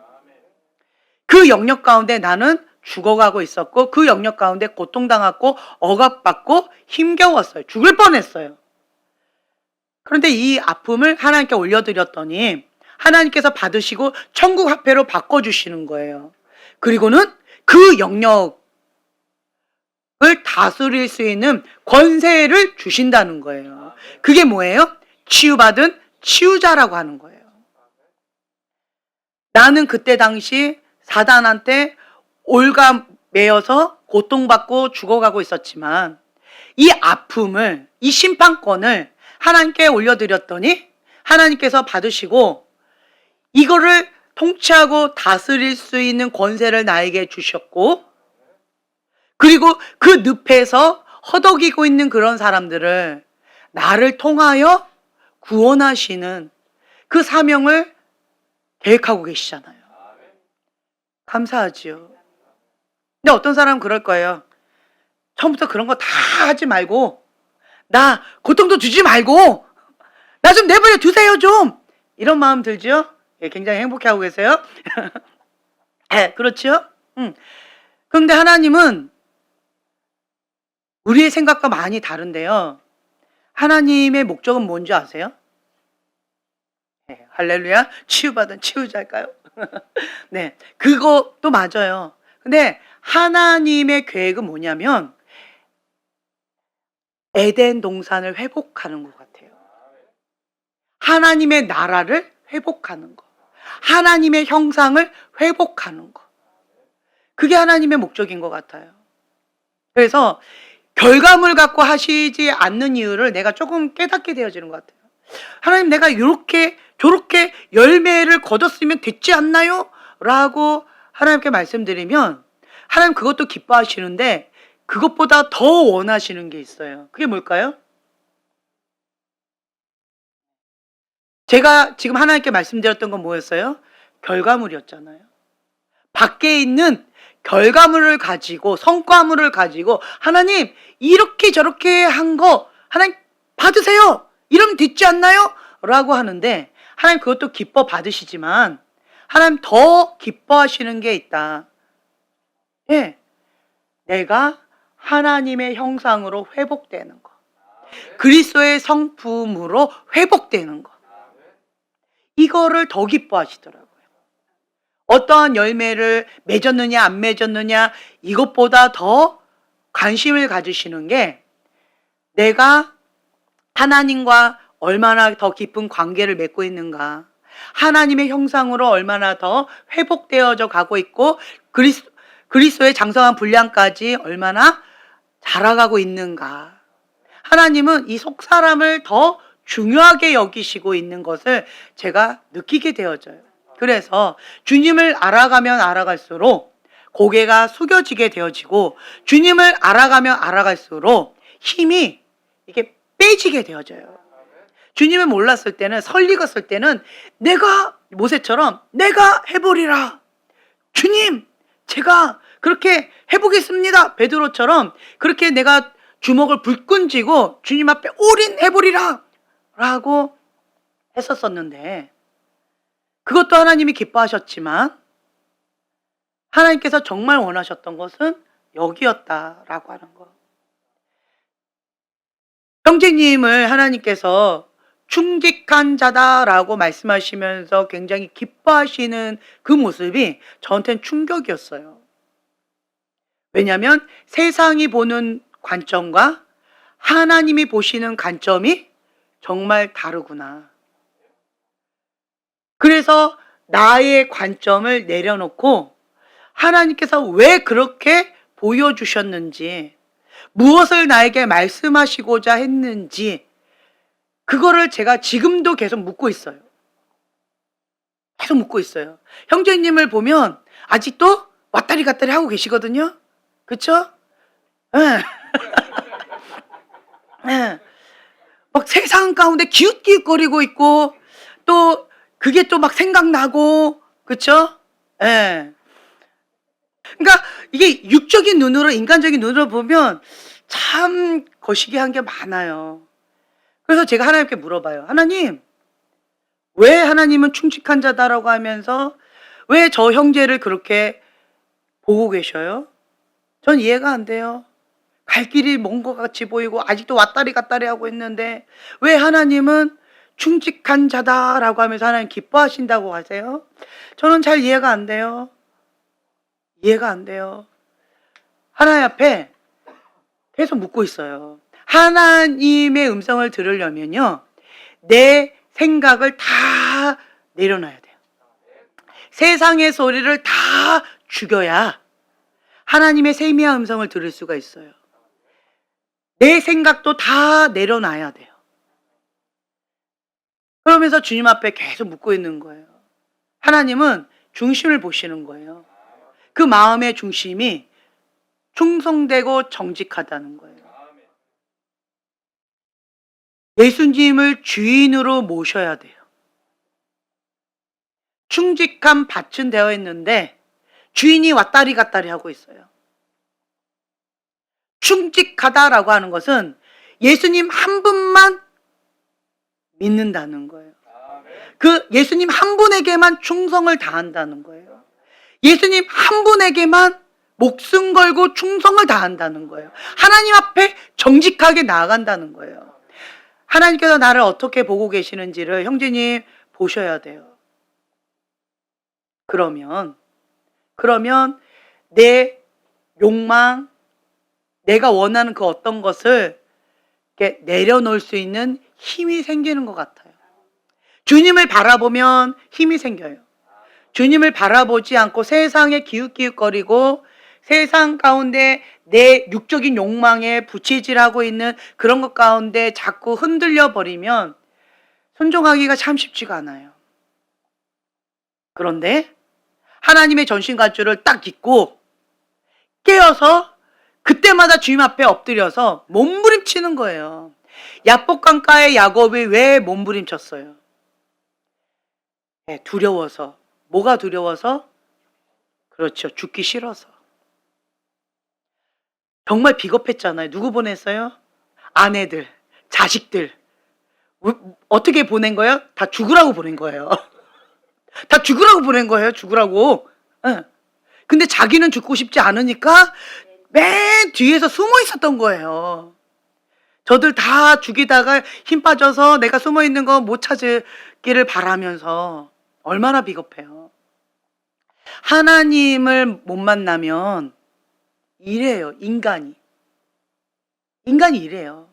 그 영역 가운데 나는 죽어가고 있었고 그 영역 가운데 고통당하고 억압받고 힘겨웠어요. 죽을 뻔했어요. 그런데 이 아픔을 하나님께 올려드렸더니 하나님께서 받으시고 천국 화폐로 바꿔주시는 거예요. 그리고는 그 영역을 다스릴 수 있는 권세를 주신다는 거예요. 그게 뭐예요? 치유받은 치유자라고 하는 거예요. 나는 그때 당시 사단한테 올가매어서 고통받고 죽어가고 있었지만 이 아픔을, 이 심판권을 하나님께 올려드렸더니 하나님께서 받으시고 이거를 통치하고 다스릴 수 있는 권세를 나에게 주셨고, 그리고 그 늪에서 허덕이고 있는 그런 사람들을 나를 통하여 구원하시는 그 사명을 계획하고 계시잖아요. 감사하지요. 근데 어떤 사람은 그럴 거예요. 처음부터 그런 거 다 하지 말고 나 고통도 주지 말고 나 좀 내버려 두세요 좀, 이런 마음 들죠? 굉장히 행복해하고 계세요. 그렇죠? 그런데 하나님은 우리의 생각과 많이 다른데요. 하나님의 목적은 뭔지 아세요? 할렐루야. 치유받은 치유자일까요? 네, 그것도 맞아요. 근데 하나님의 계획은 뭐냐면 에덴 동산을 회복하는 것 같아요. 하나님의 나라를 회복하는 거. 하나님의 형상을 회복하는 거. 그게 하나님의 목적인 것 같아요. 그래서 결과물 갖고 하시지 않는 이유를 내가 조금 깨닫게 되어지는 것 같아요. 하나님 내가 이렇게 저렇게 열매를 거뒀으면 됐지 않나요? 라고 하나님께 말씀드리면 하나님 그것도 기뻐하시는데 그것보다 더 원하시는 게 있어요. 그게 뭘까요? 제가 지금 하나님께 말씀드렸던 건 뭐였어요? 결과물이었잖아요. 밖에 있는 결과물을 가지고 성과물을 가지고 하나님 이렇게 저렇게 한 거 하나님 받으세요. 이러면 됐지 않나요? 라고 하는데 하나님 그것도 기뻐 받으시지만 하나님 더 기뻐하시는 게 있다. 내가 하나님의 형상으로 회복되는 거. 그리스도의 성품으로 회복되는 거. 이거를 더 기뻐하시더라고요. 어떠한 열매를 맺었느냐 안 맺었느냐 이것보다 더 관심을 가지시는 게 내가 하나님과 얼마나 더 깊은 관계를 맺고 있는가, 하나님의 형상으로 얼마나 더 회복되어져 가고 있고 그리스도의 장성한 분량까지 얼마나 자라가고 있는가. 하나님은 이 속사람을 더 중요하게 여기시고 있는 것을 제가 느끼게 되어져요. 그래서 주님을 알아가면 알아갈수록 고개가 숙여지게 되어지고, 주님을 알아가면 알아갈수록 힘이 이게 빼지게 되어져요. 주님을 몰랐을 때는, 설익었을 때는 내가 모세처럼 내가 해보리라, 주님 제가 그렇게 해보겠습니다, 베드로처럼 그렇게 내가 주먹을 불끈 쥐고 주님 앞에 올인해보리라 라고 했었었는데, 그것도 하나님이 기뻐하셨지만 하나님께서 정말 원하셨던 것은 여기였다라고 하는 거. 형제님을 하나님께서 충직한 자다라고 말씀하시면서 굉장히 기뻐하시는 그 모습이 저한테는 충격이었어요. 왜냐하면 세상이 보는 관점과 하나님이 보시는 관점이 정말 다르구나. 그래서 나의 관점을 내려놓고 하나님께서 왜 그렇게 보여주셨는지, 무엇을 나에게 말씀하시고자 했는지, 그거를 제가 지금도 계속 묻고 있어요. 계속 묻고 있어요. 형제님을 보면 아직도 왔다리 갔다리 하고 계시거든요. 그쵸? 네. 네. 막 세상 가운데 기웃기웃거리고 있고, 또 그게 또 막 생각나고, 그쵸? 예. 그러니까 이게 육적인 눈으로, 인간적인 눈으로 보면 참 거시기한 게 많아요. 그래서 제가 하나님께 물어봐요. 하나님, 왜 하나님은 충직한 자다라고 하면서 왜 저 형제를 그렇게 보고 계셔요? 전 이해가 안 돼요. 갈 길이 먼 것 같이 보이고 아직도 왔다리 갔다리 하고 있는데 왜 하나님은 충직한 자다라고 하면서 하나님 기뻐하신다고 하세요? 저는 잘 이해가 안 돼요. 이해가 안 돼요. 하나님 앞에 계속 묻고 있어요. 하나님의 음성을 들으려면요, 내 생각을 다 내려놔야 돼요. 세상의 소리를 다 죽여야 하나님의 세미한 음성을 들을 수가 있어요. 내 생각도 다 내려놔야 돼요. 그러면서 주님 앞에 계속 묻고 있는 거예요. 하나님은 중심을 보시는 거예요. 그 마음의 중심이 충성되고 정직하다는 거예요. 예수님을 주인으로 모셔야 돼요. 충직한 밭은 되어 있는데 주인이 왔다리 갔다리 하고 있어요. 충직하다라고 하는 것은 예수님 한 분만 믿는다는 거예요. 그 예수님 한 분에게만 충성을 다한다는 거예요. 예수님 한 분에게만 목숨 걸고 충성을 다한다는 거예요. 하나님 앞에 정직하게 나아간다는 거예요. 하나님께서 나를 어떻게 보고 계시는지를 형제님 보셔야 돼요. 그러면 내 욕망, 내가 원하는 그 어떤 것을 이렇게 내려놓을 수 있는 힘이 생기는 것 같아요. 주님을 바라보면 힘이 생겨요. 주님을 바라보지 않고 세상에 기웃기웃거리고 세상 가운데 내 육적인 욕망에 부채질하고 있는 그런 것 가운데 자꾸 흔들려 버리면 순종하기가 참 쉽지가 않아요. 그런데 하나님의 전신갑주를 딱 입고 깨어서 그때마다 주님 앞에 엎드려서 몸부림치는 거예요. 야복강가의 야곱이 왜 몸부림쳤어요? 네, 두려워서. 뭐가 두려워서? 그렇죠. 죽기 싫어서. 정말 비겁했잖아요. 누구 보냈어요? 아내들, 자식들. 어떻게 보낸 거예요? 다 죽으라고 보낸 거예요. 다 죽으라고 보낸 거예요. 죽으라고. 네. 근데 자기는 죽고 싶지 않으니까 맨 뒤에서 숨어 있었던 거예요. 저들 다 죽이다가 힘 빠져서 내가 숨어 있는 거 못 찾기를 바라면서. 얼마나 비겁해요. 하나님을 못 만나면 이래요. 인간이 이래요.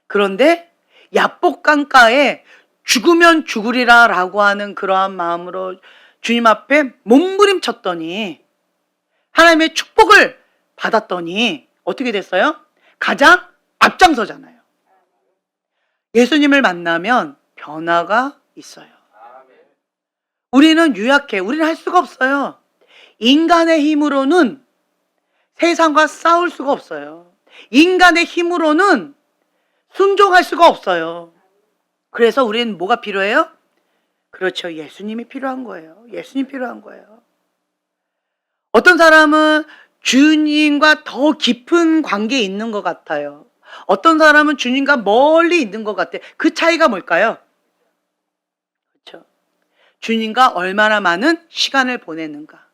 그런데 야복강가에 죽으면 죽으리라 라고 하는 그러한 마음으로 주님 앞에 몸부림쳤더니 하나님의 축복을 받았더니 어떻게 됐어요? 가장 앞장서잖아요. 예수님을 만나면 변화가 있어요. 우리는 유약해. 우리는 할 수가 없어요. 인간의 힘으로는 세상과 싸울 수가 없어요. 인간의 힘으로는 순종할 수가 없어요. 그래서 우리는 뭐가 필요해요? 그렇죠. 예수님이 필요한 거예요. 예수님 필요한 거예요. 어떤 사람은 주님과 더 깊은 관계에 있는 것 같아요. 어떤 사람은 주님과 멀리 있는 것 같아요. 그 차이가 뭘까요? 그렇죠. 주님과 얼마나 많은 시간을 보내는가.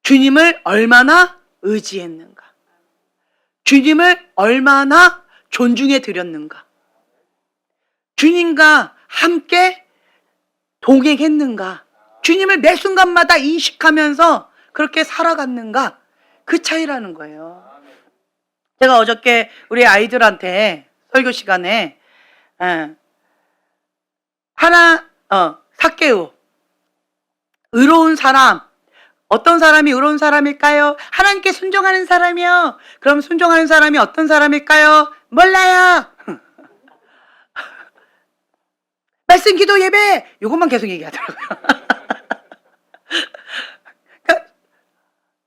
주님을 얼마나 의지했는가. 주님을 얼마나 존중해 드렸는가. 주님과 함께 동행했는가. 주님을 매 순간마다 인식하면서 그렇게 살아갔는가. 그 차이라는 거예요. 제가 어저께 우리 아이들한테 설교 시간에 삭개오, 의로운 사람, 어떤 사람이 의로운 사람일까요? 하나님께 순종하는 사람이요. 그럼 순종하는 사람이 어떤 사람일까요? 몰라요. 말씀, 기도, 예배 이것만 계속 얘기하더라고요. 그러니까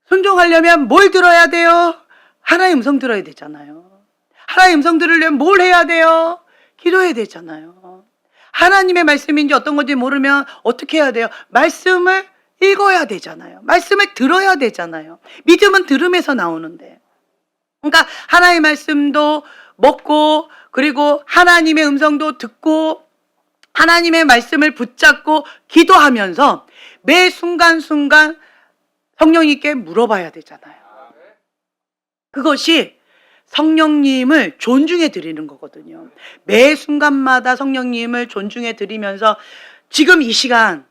순종하려면 뭘 들어야 돼요? 하나님의 음성 들어야 되잖아요. 하나님의 음성 들으려면 뭘 해야 돼요? 기도해야 되잖아요. 하나님의 말씀인지 어떤 건지 모르면 어떻게 해야 돼요? 말씀을 읽어야 되잖아요. 말씀을 들어야 되잖아요. 믿음은 들음에서 나오는데. 그러니까 하나님의 말씀도 먹고 그리고 하나님의 음성도 듣고 하나님의 말씀을 붙잡고 기도하면서 매 순간순간 성령님께 물어봐야 되잖아요. 그것이 성령님을 존중해 드리는 거거든요. 매 순간마다 성령님을 존중해 드리면서 지금 이 시간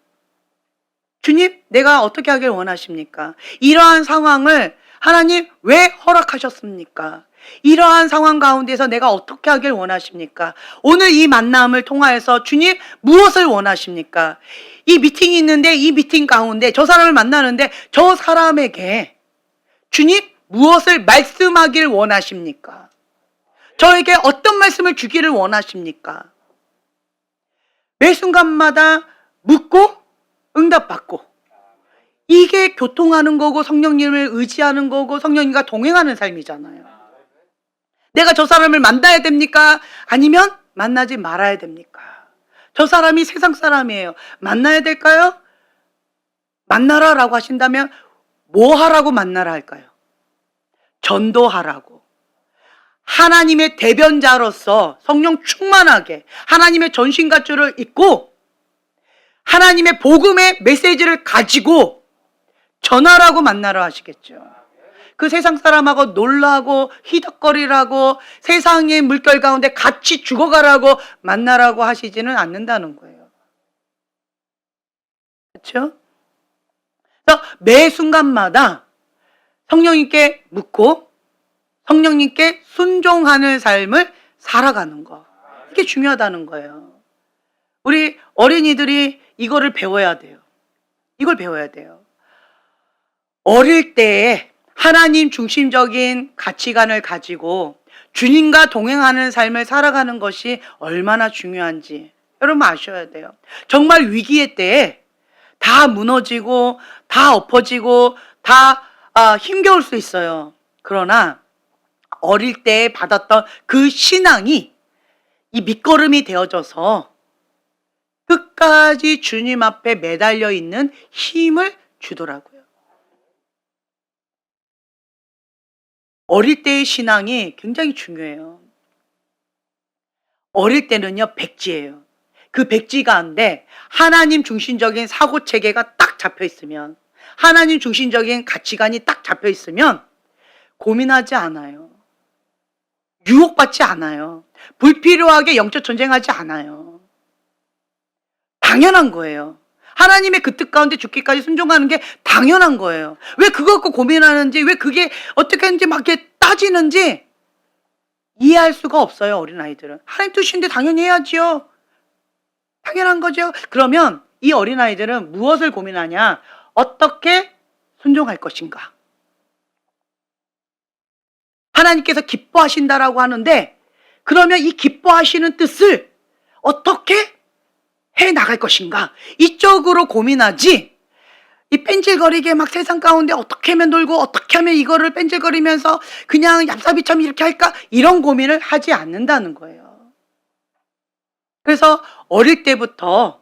주님, 내가 어떻게 하길 원하십니까? 이러한 상황을 하나님 왜 허락하셨습니까? 이러한 상황 가운데서 내가 어떻게 하길 원하십니까? 오늘 이 만남을 통하여서 주님 무엇을 원하십니까? 이 미팅이 있는데 이 미팅 가운데 저 사람을 만나는데 저 사람에게 주님 무엇을 말씀하길 원하십니까? 저에게 어떤 말씀을 주기를 원하십니까? 매 순간마다 묻고 응답받고 이게 교통하는 거고 성령님을 의지하는 거고 성령님과 동행하는 삶이잖아요. 내가 저 사람을 만나야 됩니까? 아니면 만나지 말아야 됩니까? 저 사람이 세상 사람이에요. 만나야 될까요? 만나라라고 하신다면 뭐 하라고 만나라 할까요? 전도하라고. 하나님의 대변자로서 성령 충만하게 하나님의 전신갑주를 입고 하나님의 복음의 메시지를 가지고 전하라고 만나라 하시겠죠. 그 세상 사람하고 놀라고 희덕거리라고 세상의 물결 가운데 같이 죽어가라고 만나라고 하시지는 않는다는 거예요. 그렇죠? 그래서 매 순간마다 성령님께 묻고 성령님께 순종하는 삶을 살아가는 거. 이게 중요하다는 거예요. 우리 어린이들이 이거를 배워야 돼요. 이걸 배워야 돼요. 어릴 때에 하나님 중심적인 가치관을 가지고 주님과 동행하는 삶을 살아가는 것이 얼마나 중요한지 여러분 아셔야 돼요. 정말 위기의 때에 다 무너지고 다 엎어지고 다 힘겨울 수 있어요. 그러나 어릴 때 받았던 그 신앙이 이 밑거름이 되어져서 끝까지 주님 앞에 매달려 있는 힘을 주더라고요. 어릴 때의 신앙이 굉장히 중요해요. 어릴 때는요, 백지예요. 그 백지 가운데 하나님 중심적인 사고 체계가 딱 잡혀 있으면, 하나님 중심적인 가치관이 딱 잡혀 있으면 고민하지 않아요. 유혹받지 않아요. 불필요하게 영적 전쟁하지 않아요. 당연한 거예요. 하나님의 그 뜻 가운데 죽기까지 순종하는 게 당연한 거예요. 왜 그거 갖고 고민하는지, 왜 그게 어떻게 하는지 막 이렇게 따지는지 이해할 수가 없어요, 어린아이들은. 하나님 뜻인데 당연히 해야지요. 당연한 거죠. 그러면 이 어린아이들은 무엇을 고민하냐? 어떻게 순종할 것인가? 하나님께서 기뻐하신다라고 하는데, 그러면 이 기뻐하시는 뜻을 어떻게 해 나갈 것인가? 이쪽으로 고민하지, 이 뺀질거리게 막 세상 가운데 어떻게 하면 놀고 어떻게 하면 이거를 뺀질거리면서 그냥 얍삽이처럼 이렇게 할까? 이런 고민을 하지 않는다는 거예요. 그래서 어릴 때부터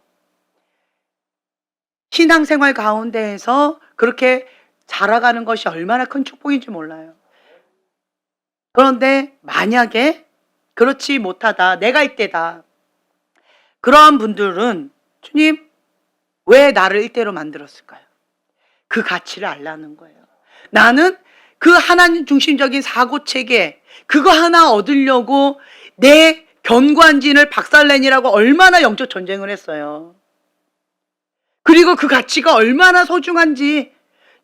신앙생활 가운데에서 그렇게 자라가는 것이 얼마나 큰 축복인지 몰라요. 그런데 만약에 그렇지 못하다, 내가 이때다, 그러한 분들은 주님, 왜 나를 이때로 만들었을까요? 그 가치를 알라는 거예요. 나는 그 하나님 중심적인 사고 체계, 그거 하나 얻으려고 내 견고한진을 박살내니라고 얼마나 영적 전쟁을 했어요. 그리고 그 가치가 얼마나 소중한지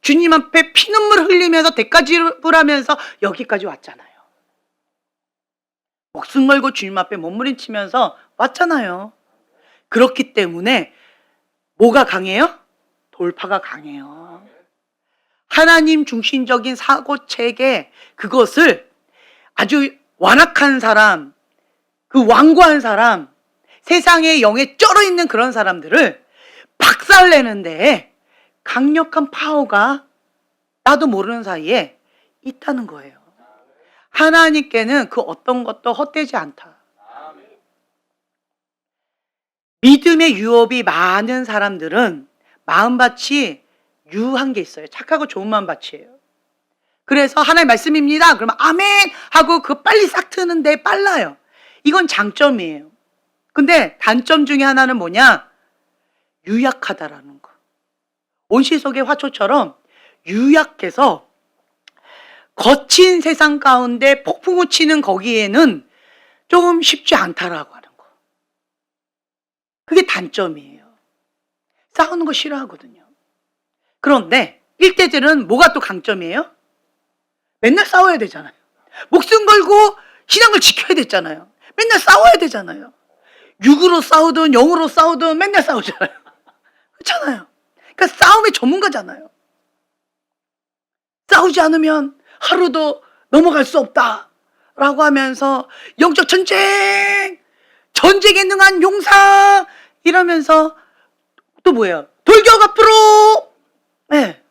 주님 앞에 피눈물 흘리면서 대가지불하면서 여기까지 왔잖아요. 목숨 걸고 주님 앞에 몸부림치면서 왔잖아요. 그렇기 때문에 뭐가 강해요? 돌파가 강해요. 하나님 중심적인 사고체계, 그것을 아주 완악한 사람, 그 완고한 사람, 세상의 영에 쩔어 있는 그런 사람들을 박살내는데 강력한 파워가 나도 모르는 사이에 있다는 거예요. 하나님께는 그 어떤 것도 헛되지 않다. 믿음의 유업이 많은 사람들은 마음밭이 유한 게 있어요. 착하고 좋은 마음밭이에요. 그래서 하나님 말씀입니다. 그러면 아멘 하고 그 빨리 싹 트는데 빨라요. 이건 장점이에요. 근데 단점 중에 하나는 뭐냐? 유약하다라는 거. 온실 속의 화초처럼 유약해서 거친 세상 가운데 폭풍우 치는 거기에는 조금 쉽지 않다라고 하는 거. 그게 단점이에요. 싸우는 거 싫어하거든요. 그런데 일대들은 뭐가 또 강점이에요? 맨날 싸워야 되잖아요. 목숨 걸고 신앙을 지켜야 되잖아요. 맨날 싸워야 되잖아요. 육으로 싸우든 영으로 싸우든 맨날 싸우잖아요. 그렇잖아요. 그러니까 싸움의 전문가잖아요. 싸우지 않으면 하루도 넘어갈 수 없다라고 하면서 영적 전쟁, 전쟁에 능한 용사 이러면서 또 뭐예요? 돌격 앞으로. 네.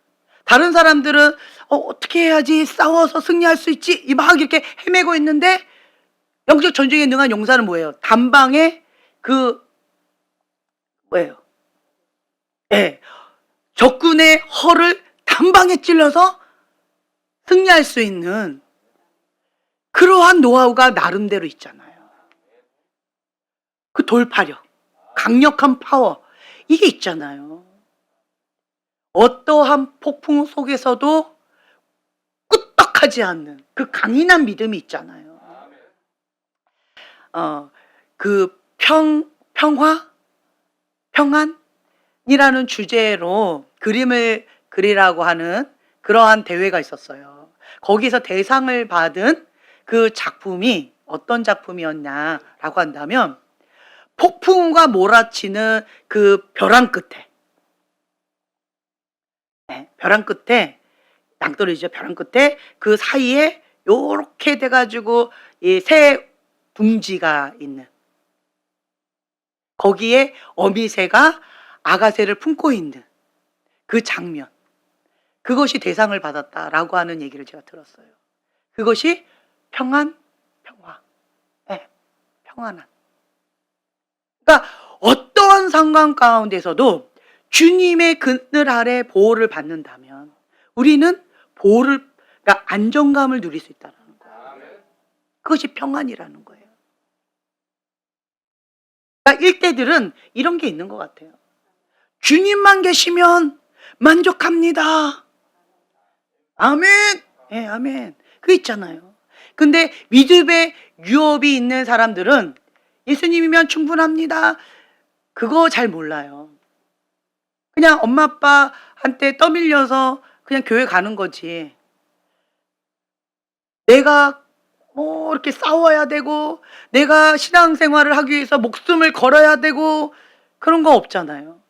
다른 사람들은 어떻게 해야지 싸워서 승리할 수 있지? 막 이렇게 헤매고 있는데 영적 전쟁에 능한 용사는 뭐예요? 단방에 그 뭐예요? 네. 적군의 허를 단방에 찔러서 승리할 수 있는 그러한 노하우가 나름대로 있잖아요. 그 돌파력, 강력한 파워, 이게 있잖아요. 어떠한 폭풍 속에서도 끄떡하지 않는 그 강인한 믿음이 있잖아요. 그 평화, 평안이라는 주제로 그림을 그리라고 하는 그러한 대회가 있었어요. 거기서 대상을 받은 그 작품이 어떤 작품이었냐라고 한다면, 폭풍우가 몰아치는 그 벼랑 끝에, 네, 벼랑 끝에, 낭떠러지죠. 벼랑 끝에 그 사이에 요렇게 돼가지고 이 새 둥지가 있는, 거기에 어미새가 아가새를 품고 있는 그 장면, 그것이 대상을 받았다라고 하는 얘기를 제가 들었어요. 그것이 평화. 네, 평안한. 그러니까 어떠한 상황 가운데서도 주님의 그늘 아래 보호를 받는다면 우리는 보호를, 그러니까 안정감을 누릴 수 있다는 거예요. 그것이 평안이라는 거예요. 그러니까 일대들은 이런 게 있는 것 같아요. 주님만 계시면 만족합니다. 아멘. 네, 아멘. 그거 있잖아요. 근데 믿음의 유업이 있는 사람들은 예수님이면 충분합니다. 그거 잘 몰라요. 그냥 엄마 아빠한테 떠밀려서 그냥 교회 가는 거지. 내가 뭐 이렇게 싸워야 되고 내가 신앙생활을 하기 위해서 목숨을 걸어야 되고 그런 거 없잖아요.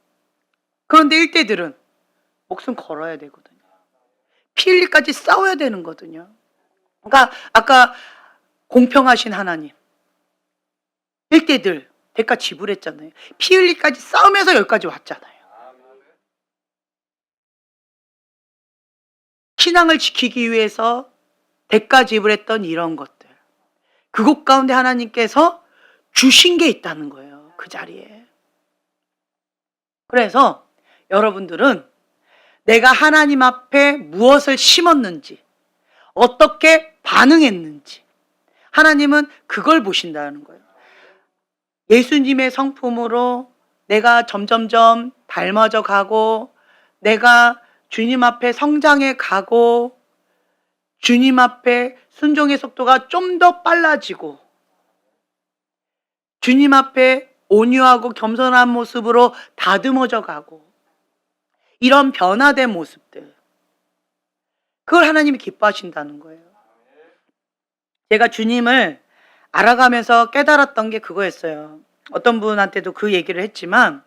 그런데 일대들은 목숨 걸어야 되거든요. 피 흘리까지 싸워야 되는 거거든요. 그러니까 아까 공평하신 하나님, 일대들 대가 지불했잖아요. 피 흘리까지 싸우면서 여기까지 왔잖아요. 신앙을 지키기 위해서 대가 지불했던 이런 것들, 그곳 가운데 하나님께서 주신 게 있다는 거예요. 그 자리에. 그래서 여러분들은 내가 하나님 앞에 무엇을 심었는지, 어떻게 반응했는지 하나님은 그걸 보신다는 거예요. 예수님의 성품으로 내가 점점점 닮아져 가고, 내가 주님 앞에 성장해 가고, 주님 앞에 순종의 속도가 좀 더 빨라지고, 주님 앞에 온유하고 겸손한 모습으로 다듬어져 가고, 이런 변화된 모습들, 그걸 하나님이 기뻐하신다는 거예요. 제가 주님을 알아가면서 깨달았던 게 그거였어요. 어떤 분한테도 그 얘기를 했지만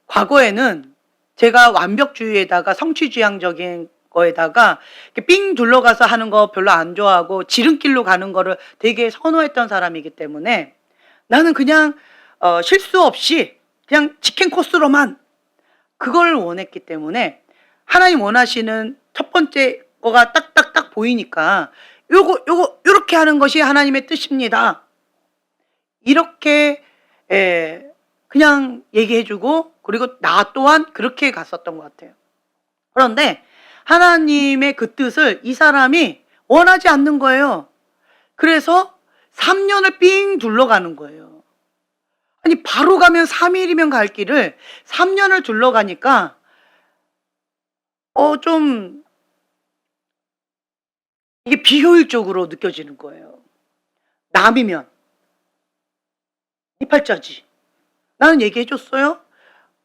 과거에는 제가 완벽주의에다가 성취지향적인 거에다가 이렇게 삥 둘러가서 하는 거 별로 안 좋아하고 지름길로 가는 거를 되게 선호했던 사람이기 때문에 나는 그냥 실수 없이 그냥 직행 코스로만 그걸 원했기 때문에 하나님 원하시는 첫 번째 거가 딱딱딱 보이니까 요렇게 하는 것이 하나님의 뜻입니다. 이렇게 그냥 얘기해주고, 그리고 나 또한 그렇게 갔었던 것 같아요. 그런데 하나님의 그 뜻을 이 사람이 원하지 않는 거예요. 그래서 3년을 삥 둘러가는 거예요. 아니 바로 가면 3일이면 갈 길을 3년을 둘러가니까 좀 이게 비효율적으로 느껴지는 거예요. 남이면 이 팔자지. 나는 얘기해줬어요.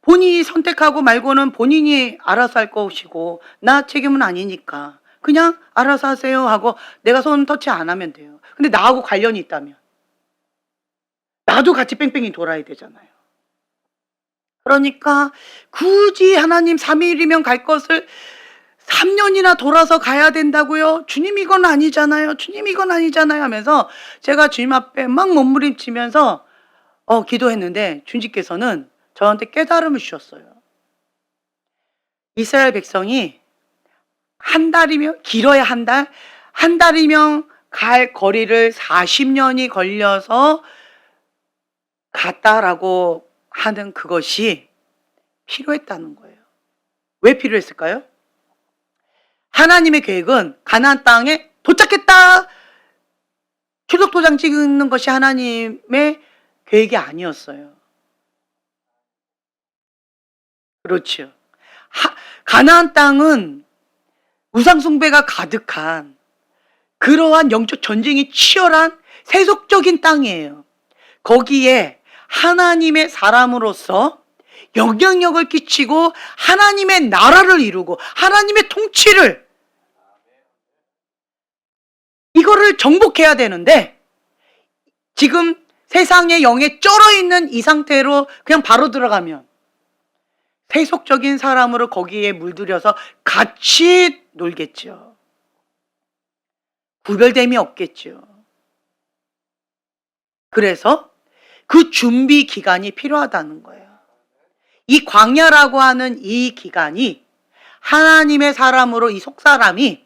본인이 선택하고 말고는 본인이 알아서 할 것이고 나 책임은 아니니까 그냥 알아서 하세요 하고 내가 손 터치 안 하면 돼요. 근데 나하고 관련이 있다면 나도 같이 뺑뺑이 돌아야 되잖아요. 그러니까 굳이 하나님 3일이면 갈 것을 3년이나 돌아서 가야 된다고요? 주님 이건 아니잖아요. 주님 이건 아니잖아요 하면서 제가 주님 앞에 막 몸부림치면서 기도했는데 주님께서는 저한테 깨달음을 주셨어요. 이스라엘 백성이 한 달이면, 길어야 한 달이면 갈 거리를 40년이 걸려서 갔다라고 하는 그것이 필요했다는 거예요. 왜 필요했을까요? 하나님의 계획은 가나안 땅에 도착했다! 출석 도장 찍는 것이 하나님의 계획이 아니었어요. 그렇죠. 가나안 땅은 우상숭배가 가득한 그러한 영적 전쟁이 치열한 세속적인 땅이에요. 거기에 하나님의 사람으로서 영향력을 끼치고 하나님의 나라를 이루고 하나님의 통치를 이거를 정복해야 되는데 지금 세상의 영에 쩔어 있는 이 상태로 그냥 바로 들어가면 세속적인 사람으로 거기에 물들여서 같이 놀겠죠. 구별됨이 없겠죠. 그래서 그 준비 기간이 필요하다는 거예요. 이 광야라고 하는 이 기간이 하나님의 사람으로 이 속사람이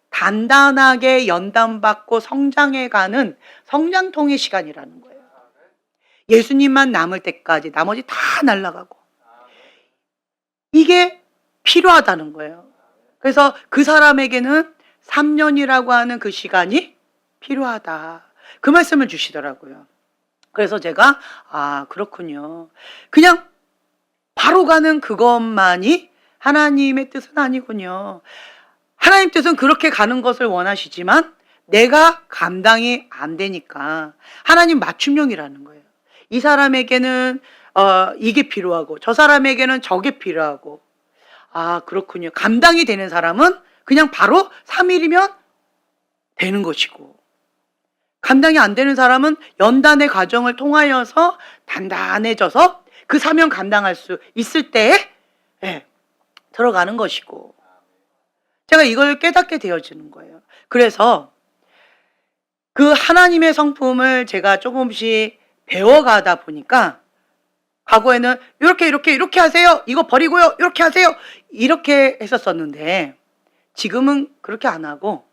단단하게 연단받고 성장해가는 성장통의 시간이라는 거예요. 예수님만 남을 때까지 나머지 다 날아가고 이게 필요하다는 거예요. 그래서 그 사람에게는 3년이라고 하는 그 시간이 필요하다. 그 말씀을 주시더라고요. 그래서 제가 그렇군요. 그냥 바로 가는 그것만이 하나님의 뜻은 아니군요. 하나님 뜻은 그렇게 가는 것을 원하시지만 내가 감당이 안 되니까 하나님 맞춤형이라는 거예요. 이 사람에게는 이게 필요하고 저 사람에게는 저게 필요하고 그렇군요. 감당이 되는 사람은 그냥 바로 3일이면 되는 것이고 감당이 안 되는 사람은 연단의 과정을 통하여서 단단해져서 그 사명 감당할 수 있을 때에 예, 들어가는 것이고, 제가 이걸 깨닫게 되어지는 거예요. 그래서 그 하나님의 성품을 제가 조금씩 배워가다 보니까, 과거에는 이렇게 하세요, 이거 버리고요, 이렇게 하세요, 이렇게 했었었는데 지금은 그렇게 안 하고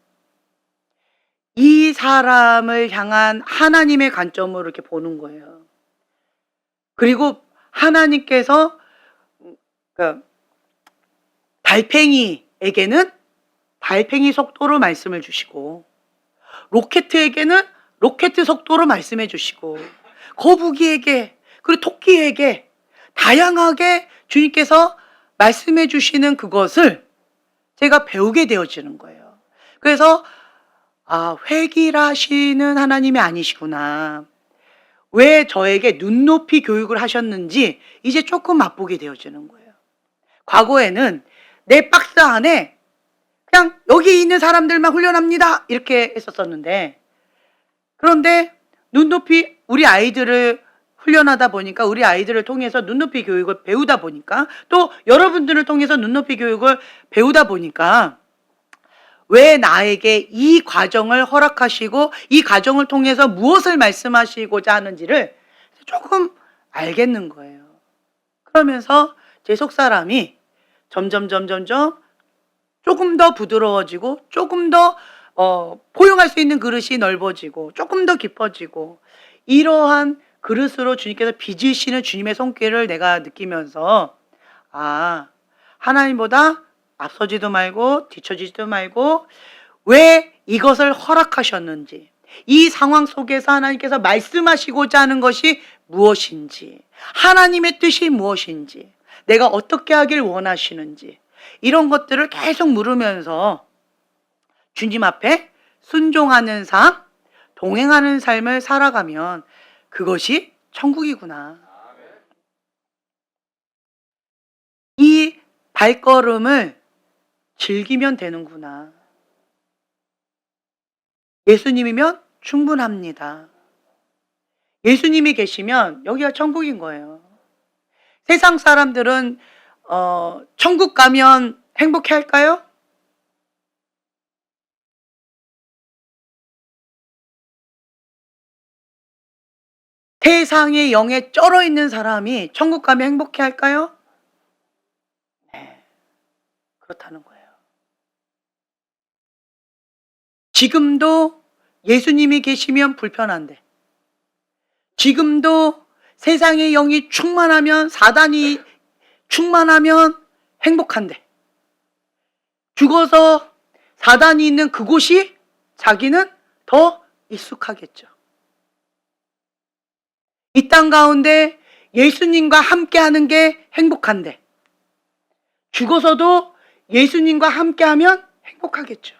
이 사람을 향한 하나님의 관점으로 이렇게 보는 거예요. 그리고 하나님께서 그 달팽이에게는 달팽이 속도로 말씀을 주시고, 로켓에게는 로켓 속도로 말씀해 주시고, 거북이에게 그리고 토끼에게 다양하게 주님께서 말씀해 주시는 그것을 제가 배우게 되어지는 거예요. 그래서 획일하시는 하나님이 아니시구나, 왜 저에게 눈높이 교육을 하셨는지 이제 조금 맛보게 되어지는 거예요. 과거에는 내 박스 안에 그냥 여기 있는 사람들만 훈련합니다 이렇게 했었었는데, 그런데 눈높이 우리 아이들을 훈련하다 보니까, 우리 아이들을 통해서 눈높이 교육을 배우다 보니까, 또 여러분들을 통해서 눈높이 교육을 배우다 보니까 왜 나에게 이 과정을 허락하시고 이 과정을 통해서 무엇을 말씀하시고자 하는지를 조금 알겠는 거예요. 그러면서 제 속사람이 점점 조금 더 부드러워지고, 조금 더 포용할 수 있는 그릇이 넓어지고, 조금 더 깊어지고, 이러한 그릇으로 주님께서 빚으시는 주님의 손길을 내가 느끼면서, 하나님보다 앞서지도 말고 뒤처지지도 말고 왜 이것을 허락하셨는지, 이 상황 속에서 하나님께서 말씀하시고자 하는 것이 무엇인지, 하나님의 뜻이 무엇인지, 내가 어떻게 하길 원하시는지, 이런 것들을 계속 물으면서 주님 앞에 순종하는 삶, 동행하는 삶을 살아가면 그것이 천국이구나. 이 발걸음을 즐기면 되는구나. 예수님이면 충분합니다. 예수님이 계시면 여기가 천국인 거예요. 세상 사람들은 천국 가면 행복해 할까요? 세상의 영에 쩔어 있는 사람이 천국 가면 행복해 할까요? 네, 그렇다는 거예요. 지금도 예수님이 계시면 불편한데, 지금도 세상의 영이 충만하면, 사단이 충만하면 행복한데, 죽어서 사단이 있는 그곳이 자기는 더 익숙하겠죠. 이 땅 가운데 예수님과 함께 하는 게 행복한데, 죽어서도 예수님과 함께 하면 행복하겠죠.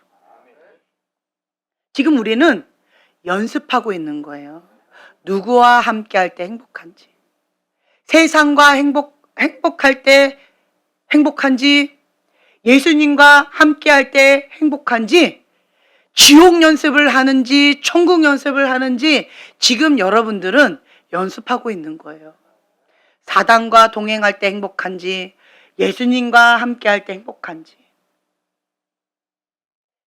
지금 우리는 연습하고 있는 거예요. 누구와 함께 할 때 행복한지, 세상과 행복할 때 행복한지, 예수님과 함께 할 때 행복한지, 지옥 연습을 하는지 천국 연습을 하는지 지금 여러분들은 연습하고 있는 거예요. 사단과 동행할 때 행복한지, 예수님과 함께 할 때 행복한지,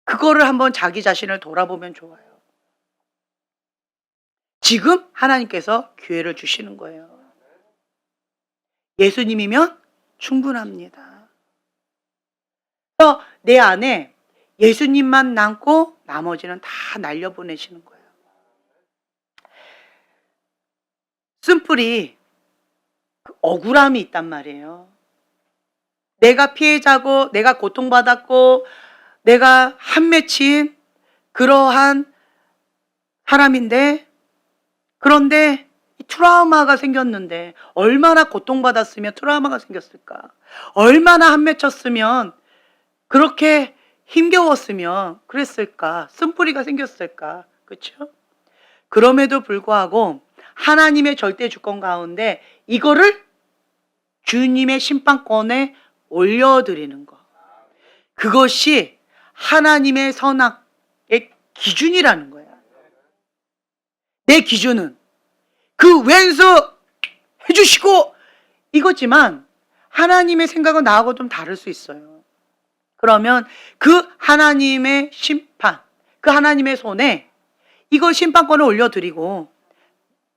그거를 한번 자기 자신을 돌아보면 좋아요. 지금 하나님께서 기회를 주시는 거예요. 예수님이면 충분합니다. 그래서 내 안에 예수님만 남고 나머지는 다 날려보내시는 거예요. 쓴뿌리 억울함이 있단 말이에요. 내가 피해자고, 내가 고통받았고, 내가 한 맺힌 그러한 사람인데, 그런데 트라우마가 생겼는데, 얼마나 고통받았으면 트라우마가 생겼을까? 얼마나 한 맺혔으면, 그렇게 힘겨웠으면 그랬을까? 쓴뿌리가 생겼을까? 그렇죠? 그럼에도 불구하고 하나님의 절대 주권 가운데 이거를 주님의 심판권에 올려드리는 것, 그것이 하나님의 선악의 기준이라는 거예요. 내 기준은 그 왼수 해주시고 이거지만 하나님의 생각은 나하고 좀 다를 수 있어요. 그러면 그 하나님의 심판, 그 하나님의 손에 이거 심판권을 올려드리고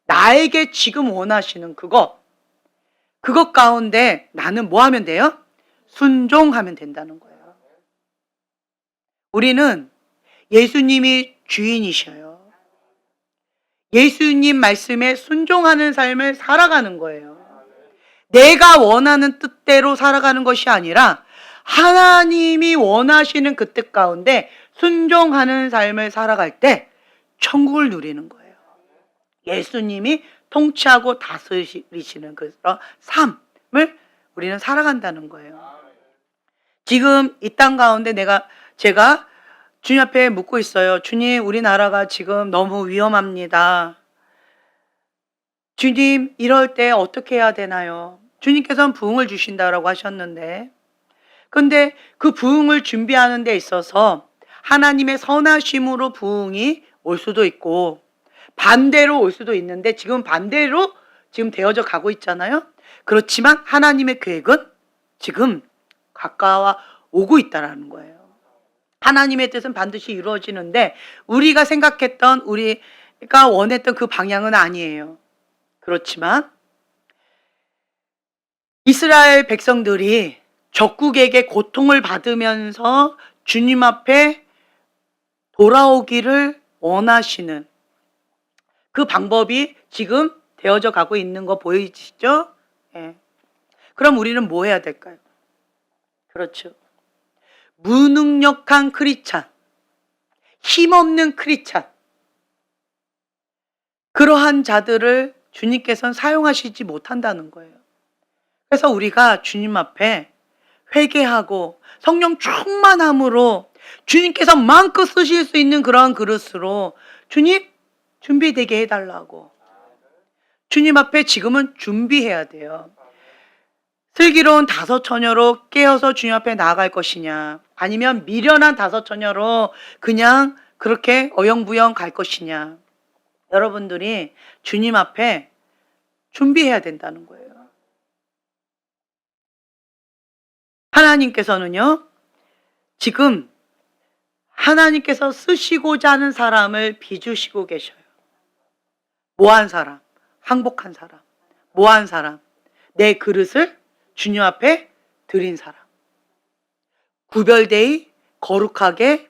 나에게 지금 원하시는 그것 가운데 나는 뭐 하면 돼요? 순종하면 된다는 거예요. 우리는 예수님이 주인이셔요. 예수님 말씀에 순종하는 삶을 살아가는 거예요. 내가 원하는 뜻대로 살아가는 것이 아니라 하나님이 원하시는 그 뜻 가운데 순종하는 삶을 살아갈 때 천국을 누리는 거예요. 예수님이 통치하고 다스리시는 그런 삶을 우리는 살아간다는 거예요. 지금 이 땅 가운데 제가 주님 앞에 묻고 있어요. 주님, 우리나라가 지금 너무 위험합니다. 주님, 이럴 때 어떻게 해야 되나요? 주님께서는 부흥을 주신다라고 하셨는데, 근데 그 부흥을 준비하는 데 있어서 하나님의 선하심으로 부흥이 올 수도 있고 반대로 올 수도 있는데 지금 반대로 지금 되어져 가고 있잖아요. 그렇지만 하나님의 계획은 지금 가까워 오고 있다라는 거예요. 하나님의 뜻은 반드시 이루어지는데 우리가 생각했던, 우리가 원했던 그 방향은 아니에요. 그렇지만 이스라엘 백성들이 적국에게 고통을 받으면서 주님 앞에 돌아오기를 원하시는 그 방법이 지금 되어져 가고 있는 거 보이시죠? 예. 그럼 우리는 뭐 해야 될까요? 그렇죠. 무능력한 크리스찬, 힘없는 크리스찬, 그러한 자들을 주님께서는 사용하시지 못한다는 거예요. 그래서 우리가 주님 앞에 회개하고 성령 충만함으로 주님께서 마음껏 쓰실 수 있는 그러한 그릇으로 주님 준비되게 해달라고. 주님 앞에 지금은 준비해야 돼요. 슬기로운 다섯 처녀로 깨어서 주님 앞에 나아갈 것이냐, 아니면 미련한 다섯 처녀로 그냥 그렇게 어영부영 갈 것이냐. 여러분들이 주님 앞에 준비해야 된다는 거예요. 하나님께서는요, 지금 하나님께서 쓰시고자 하는 사람을 빚으시고 계셔요. 뭐한 사람? 항복한 사람. 뭐한 사람? 내 그릇을 주님 앞에 드린 사람. 구별되이 거룩하게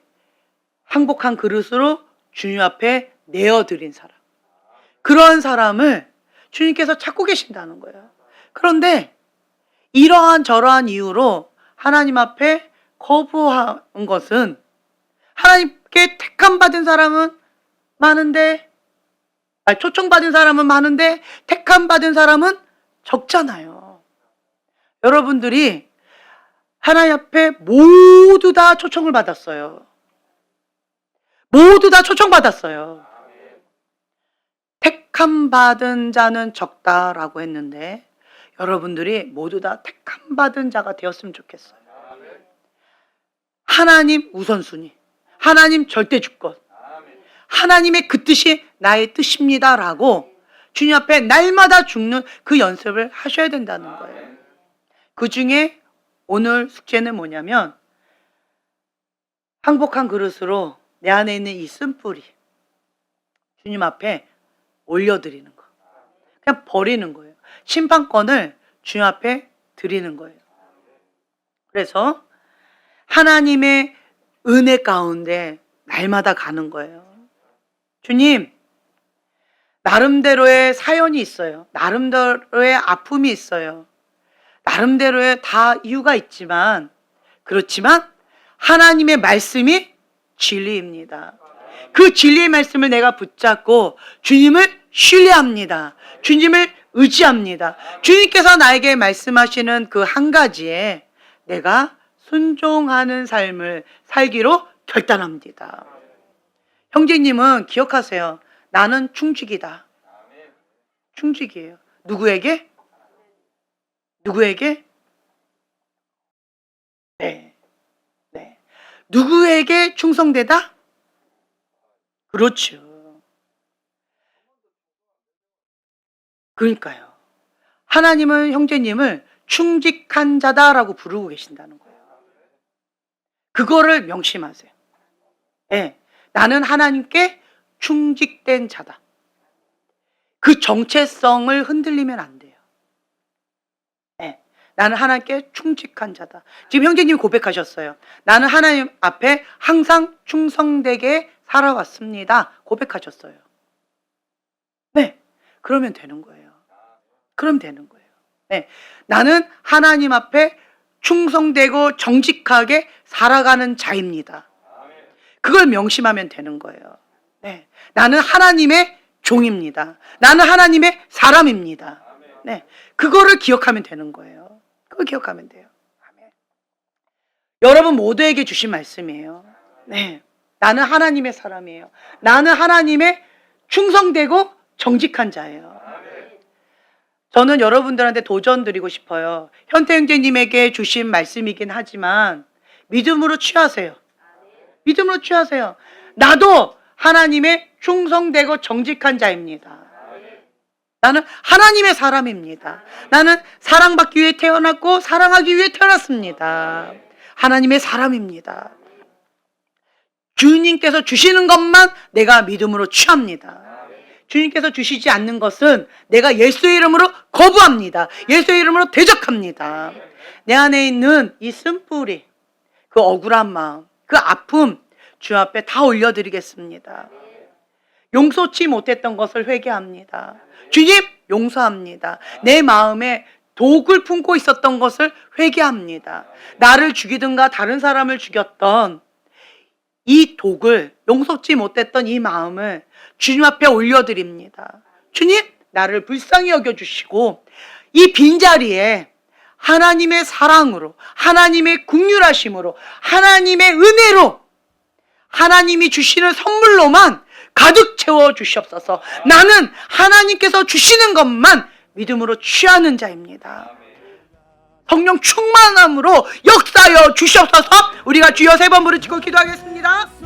항복한 그릇으로 주님 앞에 내어드린 사람. 그런 사람을 주님께서 찾고 계신다는 거예요. 그런데 이러한 저러한 이유로 하나님 앞에 거부한 것은, 하나님께 택함받은 사람은 많은데, 초청받은 사람은 많은데 택함받은 사람은 적잖아요. 여러분들이 하나님 앞에 모두 다 초청을 받았어요. 모두 다 초청받았어요. 택함받은 자는 적다라고 했는데 여러분들이 모두 다 택함받은 자가 되었으면 좋겠어요. 하나님 우선순위, 하나님 절대주권, 하나님의 그 뜻이 나의 뜻입니다라고 주님 앞에 날마다 죽는 그 연습을 하셔야 된다는 거예요. 그 중에 오늘 숙제는 뭐냐면, 항복한 그릇으로 내 안에 있는 이 쓴뿌리 주님 앞에 올려드리는 거. 그냥 버리는 거예요. 심판권을 주님 앞에 드리는 거예요. 그래서 하나님의 은혜 가운데 날마다 가는 거예요. 주님, 나름대로의 사연이 있어요. 나름대로의 아픔이 있어요. 나름대로의 다 이유가 있지만, 그렇지만 하나님의 말씀이 진리입니다. 그 진리의 말씀을 내가 붙잡고 주님을 신뢰합니다. 주님을 의지합니다. 주님께서 나에게 말씀하시는 그 한 가지에 내가 순종하는 삶을 살기로 결단합니다. 형제님은 기억하세요. 나는 충직이다. 충직이에요. 누구에게? 누구에게? 네. 누구에게 충성되다? 그렇죠. 그러니까요. 하나님은 형제님을 충직한 자다라고 부르고 계신다는 거예요. 그거를 명심하세요. 예, 나는 하나님께 충직된 자다. 그 정체성을 흔들리면 안 돼요. 예, 나는 하나님께 충직한 자다. 지금 형제님이 고백하셨어요. 나는 하나님 앞에 항상 충성되게 살아왔습니다. 고백하셨어요. 네, 그러면 되는 거예요. 그럼 되는 거예요. 네, 나는 하나님 앞에 충성되고 정직하게 살아가는 자입니다. 그걸 명심하면 되는 거예요. 네, 나는 하나님의 종입니다. 나는 하나님의 사람입니다. 네, 그거를 기억하면 되는 거예요. 그걸 기억하면 돼요. 아멘. 여러분 모두에게 주신 말씀이에요. 네, 나는 하나님의 사람이에요. 나는 하나님의 충성되고 정직한 자예요. 저는 여러분들한테 도전 드리고 싶어요. 현태 형제님에게 주신 말씀이긴 하지만 믿음으로 취하세요. 믿음으로 취하세요. 나도 하나님의 충성되고 정직한 자입니다. 나는 하나님의 사람입니다. 나는 사랑받기 위해 태어났고 사랑하기 위해 태어났습니다. 하나님의 사람입니다. 주님께서 주시는 것만 내가 믿음으로 취합니다. 주님께서 주시지 않는 것은 내가 예수의 이름으로 거부합니다. 예수의 이름으로 대적합니다. 내 안에 있는 이 쓴뿌리, 그 억울한 마음, 그 아픔 주 앞에 다 올려드리겠습니다. 용서치 못했던 것을 회개합니다. 주님 용서합니다. 내 마음에 독을 품고 있었던 것을 회개합니다. 나를 죽이든가 다른 사람을 죽였던 이 독을, 용서치 못했던 이 마음을 주님 앞에 올려드립니다. 주님, 나를 불쌍히 여겨주시고 이 빈자리에 하나님의 사랑으로, 하나님의 긍휼하심으로, 하나님의 은혜로, 하나님이 주시는 선물로만 가득 채워주시옵소서. 나는 하나님께서 주시는 것만 믿음으로 취하는 자입니다. 성령 충만함으로 역사하여 주시옵소서. 우리가 주여 3번 부르짖고 기도하겠습니다.